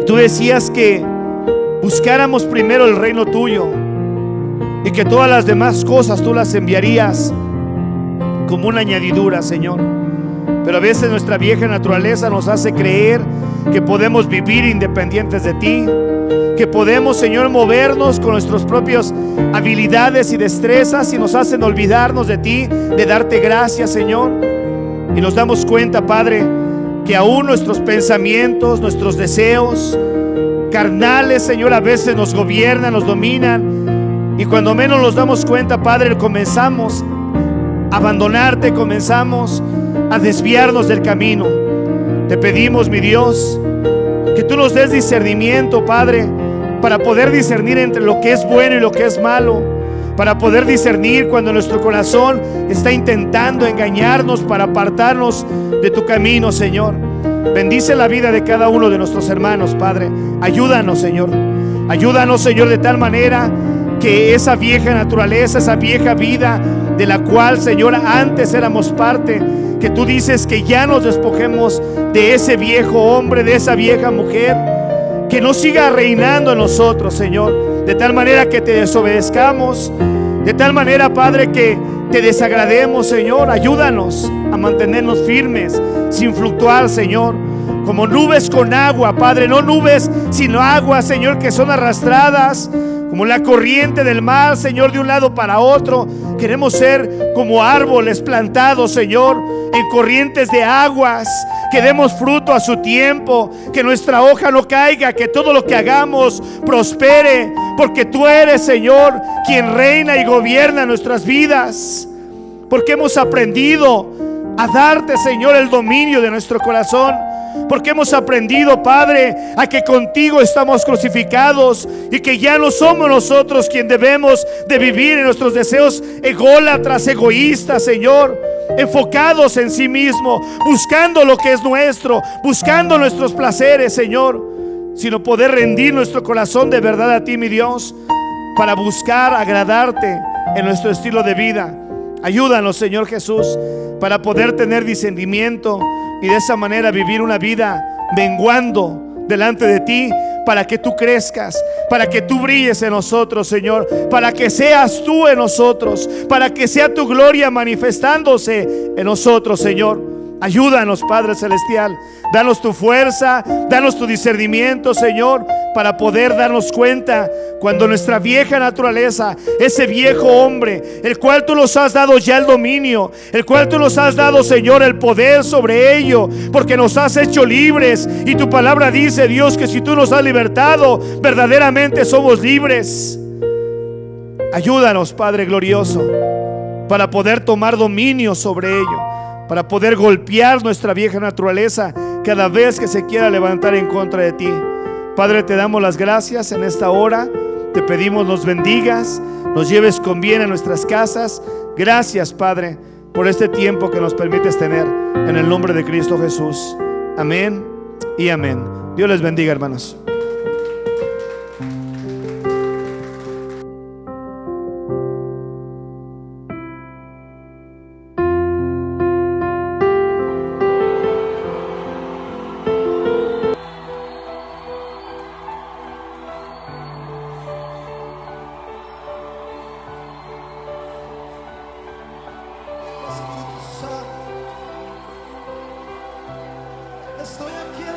Tú decías que buscáramos primero el reino tuyo, y que todas las demás cosas tú las enviarías como una añadidura, Señor. Pero a veces nuestra vieja naturaleza nos hace creer que podemos vivir independientes de ti, que podemos, Señor, movernos con nuestras propias habilidades y destrezas, y nos hacen olvidarnos de ti, de darte gracias, Señor. Y nos damos cuenta, Padre, que aún nuestros pensamientos, nuestros deseos carnales, Señor, a veces nos gobiernan, nos dominan, y cuando menos nos damos cuenta, Padre, comenzamos a abandonarte, comenzamos a desviarnos del camino. Te pedimos, mi Dios, que tú nos des discernimiento, Padre, para poder discernir entre lo que es bueno y lo que es malo, para poder discernir cuando nuestro corazón está intentando engañarnos para apartarnos de tu camino, Señor. Bendice la vida de cada uno de nuestros hermanos, Padre. Ayúdanos, Señor. Ayúdanos, Señor, de tal manera que esa vieja naturaleza, esa vieja vida de la cual, Señor, antes éramos parte, que tú dices que ya nos despojemos de ese viejo hombre, de esa vieja mujer, que no siga reinando en nosotros, Señor, de tal manera que te desobedezcamos, de tal manera, Padre, que te desagrademos, Señor. Ayúdanos a mantenernos firmes, sin fluctuar, Señor, como nubes con agua, Padre. No nubes, sino agua, Señor, que son arrastradas como la corriente del mar, Señor, de un lado para otro. Queremos ser como árboles plantados, Señor, en corrientes de aguas, que demos fruto a su tiempo, que nuestra hoja no caiga, que todo lo que hagamos prospere, porque tú eres, Señor, quien reina y gobierna nuestras vidas, porque hemos aprendido a darte, Señor, el dominio de nuestro corazón, porque hemos aprendido, Padre, a que contigo estamos crucificados, y que ya no somos nosotros quien debemos de vivir en nuestros deseos ególatras, egoístas, Señor, enfocados en sí mismo, buscando lo que es nuestro, buscando nuestros placeres, Señor, sino poder rendir nuestro corazón de verdad a ti, mi Dios, para buscar agradarte en nuestro estilo de vida. Ayúdanos, Señor Jesús, para poder tener discernimiento y de esa manera vivir una vida menguando delante de ti, para que tú crezcas, para que tú brilles en nosotros, Señor, para que seas tú en nosotros, para que sea tu gloria manifestándose en nosotros, Señor. Ayúdanos, Padre Celestial. Danos tu fuerza, danos tu discernimiento, Señor, para poder darnos cuenta cuando nuestra vieja naturaleza, ese viejo hombre, el cual tú nos has dado ya el dominio, el cual tú nos has dado, Señor, el poder sobre ello, porque nos has hecho libres. Y tu palabra dice, Dios, que si tú nos has libertado, verdaderamente somos libres. Ayúdanos, Padre glorioso, para poder tomar dominio sobre ello, para poder golpear nuestra vieja naturaleza cada vez que se quiera levantar en contra de ti. Padre, te damos las gracias en esta hora. Te pedimos nos bendigas, nos lleves con bien a nuestras casas. Gracias, Padre, por este tiempo que nos permites tener, en el nombre de Cristo Jesús. Amén y amén. Dios les bendiga, hermanos. Estoy aquí